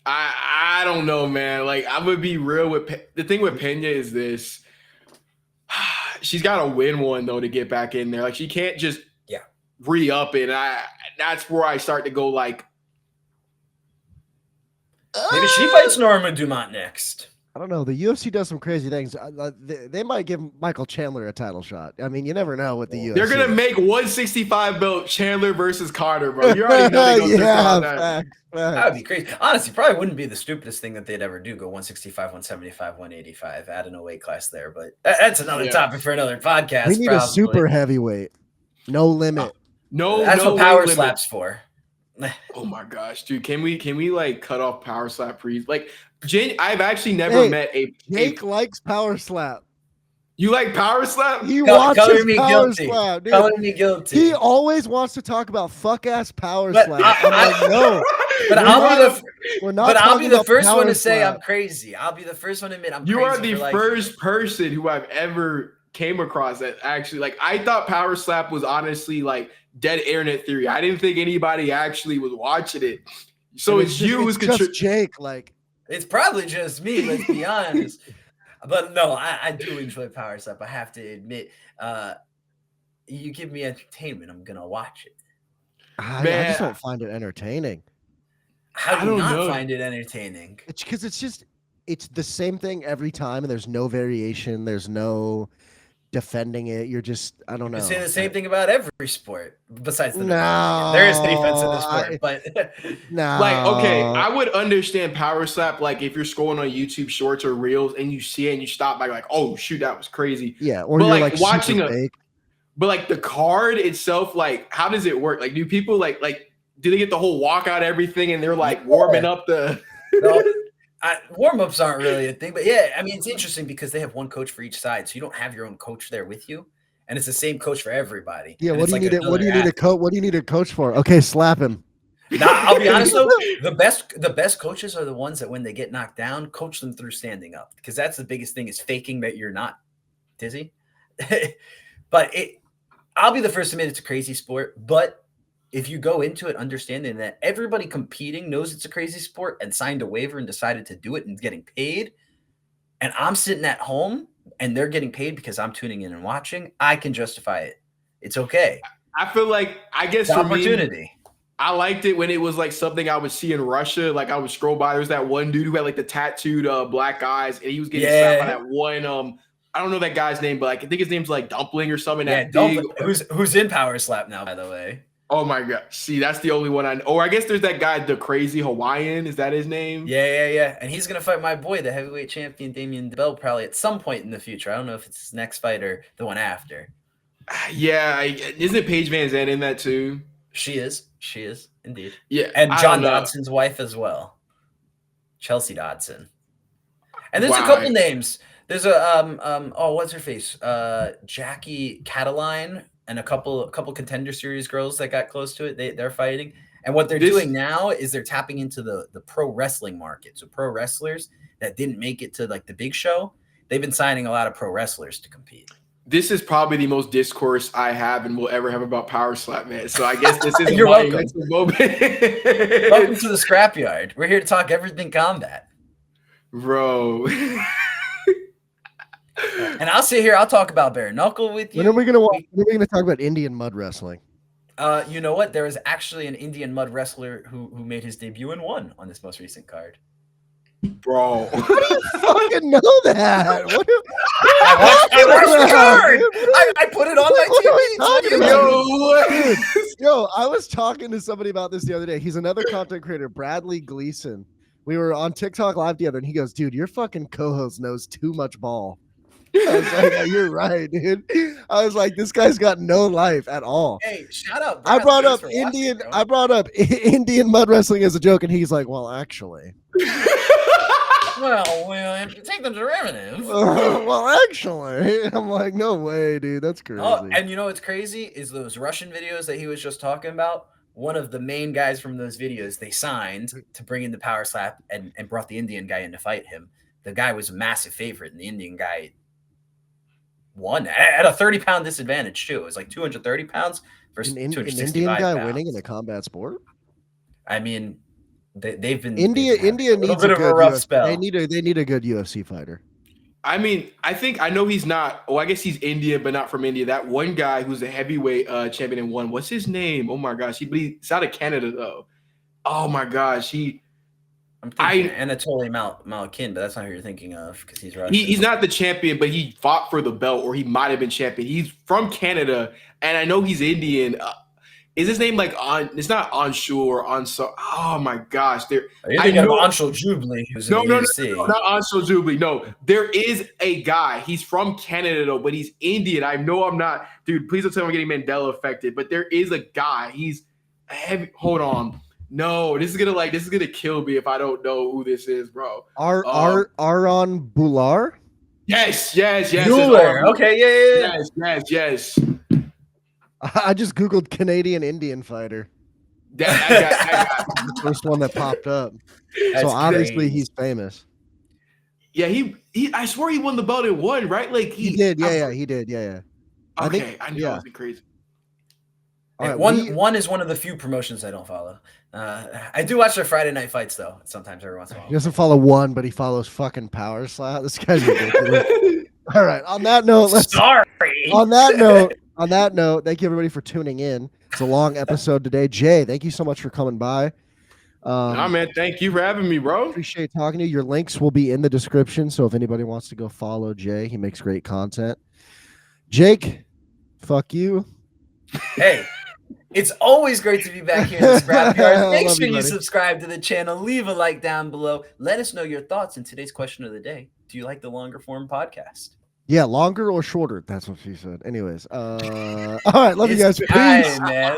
[SPEAKER 3] I don't know, man. Like, I'm gonna be real with the thing with Pena is this: she's got to win one though to get back in there. Like, she can't just re-up it. That's where I start to go like,
[SPEAKER 2] maybe she fights Norma Dumont next.
[SPEAKER 1] I don't know. The UFC does some crazy things. They might give Michael Chandler a title shot. I mean, you never know with the UFC.
[SPEAKER 3] They're gonna make 165 belt Chandler versus Carter, bro. You already know they're gonna
[SPEAKER 1] that.
[SPEAKER 2] That would be crazy. Honestly, probably wouldn't be the stupidest thing that they'd ever do. Go 165, 175, 185. Add an weight class there, but that's another topic for another podcast.
[SPEAKER 1] We need a super heavyweight, no limit.
[SPEAKER 2] That's what PowerSlap's for.
[SPEAKER 3] Oh my gosh, dude! Can we like cut off PowerSlap, please? Like, I've actually never met a
[SPEAKER 1] Jake likes PowerSlap.
[SPEAKER 3] You like PowerSlap?
[SPEAKER 1] He watches
[SPEAKER 2] PowerSlap, dude. Color me guilty.
[SPEAKER 1] He always wants to talk about fuck ass PowerSlap. I'm like, no.
[SPEAKER 2] But I'll be the first one to say I'm crazy. I'll be the first one to admit I'm crazy.
[SPEAKER 3] You are the first person who I've ever came across that actually, like, I thought PowerSlap was honestly like dead internet theory. I didn't think anybody actually was watching it. So it's you who's
[SPEAKER 1] just Jake. Like,
[SPEAKER 2] it's probably just me. Let's be honest. But no, I do enjoy PowerSlap. I have to admit, you give me entertainment, I'm gonna watch it.
[SPEAKER 1] I just don't find it entertaining.
[SPEAKER 2] How do you not find it entertaining?
[SPEAKER 1] It's because it's the same thing every time, and there's no variation. There's no defending it. You're just, I don't know.
[SPEAKER 2] You say the same thing about every sport besides the
[SPEAKER 1] No,
[SPEAKER 2] there is defense in the sport, but
[SPEAKER 1] no.
[SPEAKER 3] Like, okay, I would understand PowerSlap, like if you're scrolling on YouTube Shorts or Reels and you see it and you stop by like, oh shoot, that was crazy.
[SPEAKER 1] Yeah, or
[SPEAKER 3] but
[SPEAKER 1] you're
[SPEAKER 3] like watching
[SPEAKER 1] super fake.
[SPEAKER 3] But like the card itself, like how does it work? Like do people like do they get the whole walkout everything and they're like warming up the
[SPEAKER 2] warm-ups aren't really a thing, but yeah, I mean it's interesting because they have one coach for each side, so you don't have your own coach there with you, and it's the same coach for everybody.
[SPEAKER 1] Yeah,
[SPEAKER 2] and
[SPEAKER 1] what do you need? What do you need a coach? What do you need a coach for? Okay, slap him.
[SPEAKER 2] Now, I'll be honest though, the best coaches are the ones that when they get knocked down, coach them through standing up, because that's the biggest thing is faking that you're not dizzy. But I'll be the first to admit it's a crazy sport, but if you go into it understanding that everybody competing knows it's a crazy sport and signed a waiver and decided to do it and getting paid, and I'm sitting at home and they're getting paid because I'm tuning in and watching, I can justify it. It's okay.
[SPEAKER 3] I feel like, I guess
[SPEAKER 2] it's
[SPEAKER 3] for
[SPEAKER 2] opportunity.
[SPEAKER 3] Me, I liked it when it was like something I would see in Russia. Like I would scroll by. There was that one dude who had like the tattooed black eyes, and he was getting slapped by that one. I don't know that guy's name, but like, I think his name's like Dumpling or something.
[SPEAKER 2] Yeah,
[SPEAKER 3] Dumpling,
[SPEAKER 2] who's in PowerSlap now, by the way.
[SPEAKER 3] Oh my god! See, that's the only one I know. Or I guess there's that guy, the crazy Hawaiian. Is that his name?
[SPEAKER 2] Yeah. And he's gonna fight my boy, the heavyweight champion Damian DeBell, probably at some point in the future. I don't know if it's his next fight or the one after.
[SPEAKER 3] Yeah, isn't it Paige Van Zandt in that too?
[SPEAKER 2] She is indeed.
[SPEAKER 3] Yeah,
[SPEAKER 2] and John Dodson's wife as well, Chelsea Dodson. And there's a couple names. There's a what's her face? Jackie Cataline. And a couple Contender Series girls that got close to it, they're fighting. And what they're doing now is they're tapping into the pro wrestling market. So pro wrestlers that didn't make it to like the big show, they've been signing a lot of pro wrestlers to compete.
[SPEAKER 3] This is probably the most discourse I have and will ever have about PowerSlap, man. So I guess this is
[SPEAKER 2] You're welcome.
[SPEAKER 3] Moment.
[SPEAKER 2] Welcome to the scrapyard. We're here to talk everything combat.
[SPEAKER 3] Bro.
[SPEAKER 2] And I'll sit here. I'll talk about bare knuckle with you.
[SPEAKER 1] When are we gonna talk about Indian mud wrestling?
[SPEAKER 2] You know what? There is actually an Indian mud wrestler who made his debut and won on this most recent card.
[SPEAKER 3] Bro,
[SPEAKER 1] how do you fucking know that?
[SPEAKER 2] I watched the card. I put it on my
[SPEAKER 1] TV. Yo, I was talking to somebody about this the other day. He's another content creator, Bradley Gleason. We were on TikTok live together, and he goes, "Dude, your fucking co-host knows too much ball." I was like, yeah, "You're right, dude." I was like, "This guy's got no life at all."
[SPEAKER 2] Hey, shut up!
[SPEAKER 1] I brought up Indian mud wrestling as a joke, and he's like, "Well, actually."
[SPEAKER 2] Well, take the derivative.
[SPEAKER 1] Well, actually, I'm like, no way, dude. That's crazy.
[SPEAKER 2] Oh, and you know what's crazy is those Russian videos that he was just talking about. One of the main guys from those videos they signed to bring in the PowerSlap and brought the Indian guy in to fight him. The guy was a massive favorite, and the Indian guy won at a 30-pound disadvantage too. It was like 230 pounds versus 265
[SPEAKER 1] an Indian guy
[SPEAKER 2] pounds.
[SPEAKER 1] winning in a combat sport.
[SPEAKER 2] I mean, they've been
[SPEAKER 1] India needs a bit of a rough spell. They need a good UFC fighter.
[SPEAKER 3] I mean, I know he's not. Oh, I guess he's Indian, but not from India. That one guy who's a heavyweight champion and won. What's his name? Oh my gosh, he's out of Canada though. Oh my gosh,
[SPEAKER 2] I'm thinking Anatoly Malkin, but that's not who you're thinking of because he's Russian.
[SPEAKER 3] He's not the champion, but he fought for the belt, or he might have been champion. He's from Canada, and I know he's Indian. Is his name like on? It's not Anshul or Anso. Oh my gosh,
[SPEAKER 2] I know Anshul Jubilee.
[SPEAKER 3] No, not Anshul Jubilee. No, there is a guy. He's from Canada though, but he's Indian. I know I'm not, dude. Please don't tell me I'm getting Mandela affected. But there is a guy. He's heavy. Hold on. No, this is gonna kill me if I don't know who this is, bro.
[SPEAKER 1] Aron Bular.
[SPEAKER 3] Yes.
[SPEAKER 2] Bular. Okay,
[SPEAKER 3] Yes.
[SPEAKER 1] I just Googled Canadian Indian fighter.
[SPEAKER 3] That
[SPEAKER 1] the first one that popped up. So obviously he's famous.
[SPEAKER 3] Yeah, he I swear he won the belt in one, right? Like
[SPEAKER 1] he did. Yeah, he did. Yeah.
[SPEAKER 3] Okay, I know it's crazy.
[SPEAKER 2] All right, one is one of the few promotions I don't follow. I do watch their Friday night fights though. Sometimes every once in a while.
[SPEAKER 1] He doesn't follow one, but he follows fucking PowerSlap. This guy's ridiculous. All right. On that note, On that note, thank you everybody for tuning in. It's a long episode today. Jay, thank you so much for coming by.
[SPEAKER 3] Man, thank you for having me, bro.
[SPEAKER 1] Appreciate talking to you. Your links will be in the description, so if anybody wants to go follow Jay, he makes great content. Jake, fuck you.
[SPEAKER 2] Hey, it's always great to be back here in the scrapyard. Make
[SPEAKER 1] Love
[SPEAKER 2] sure
[SPEAKER 1] you,
[SPEAKER 2] you
[SPEAKER 1] buddy.
[SPEAKER 2] subscribe to the channel. Leave a like down below. Let us know your thoughts in today's question of the day. Do you like the longer form podcast?
[SPEAKER 1] Yeah, longer or shorter? That's what she said. Anyways, all right, love you guys.
[SPEAKER 2] It's time,
[SPEAKER 1] Peace.
[SPEAKER 2] man.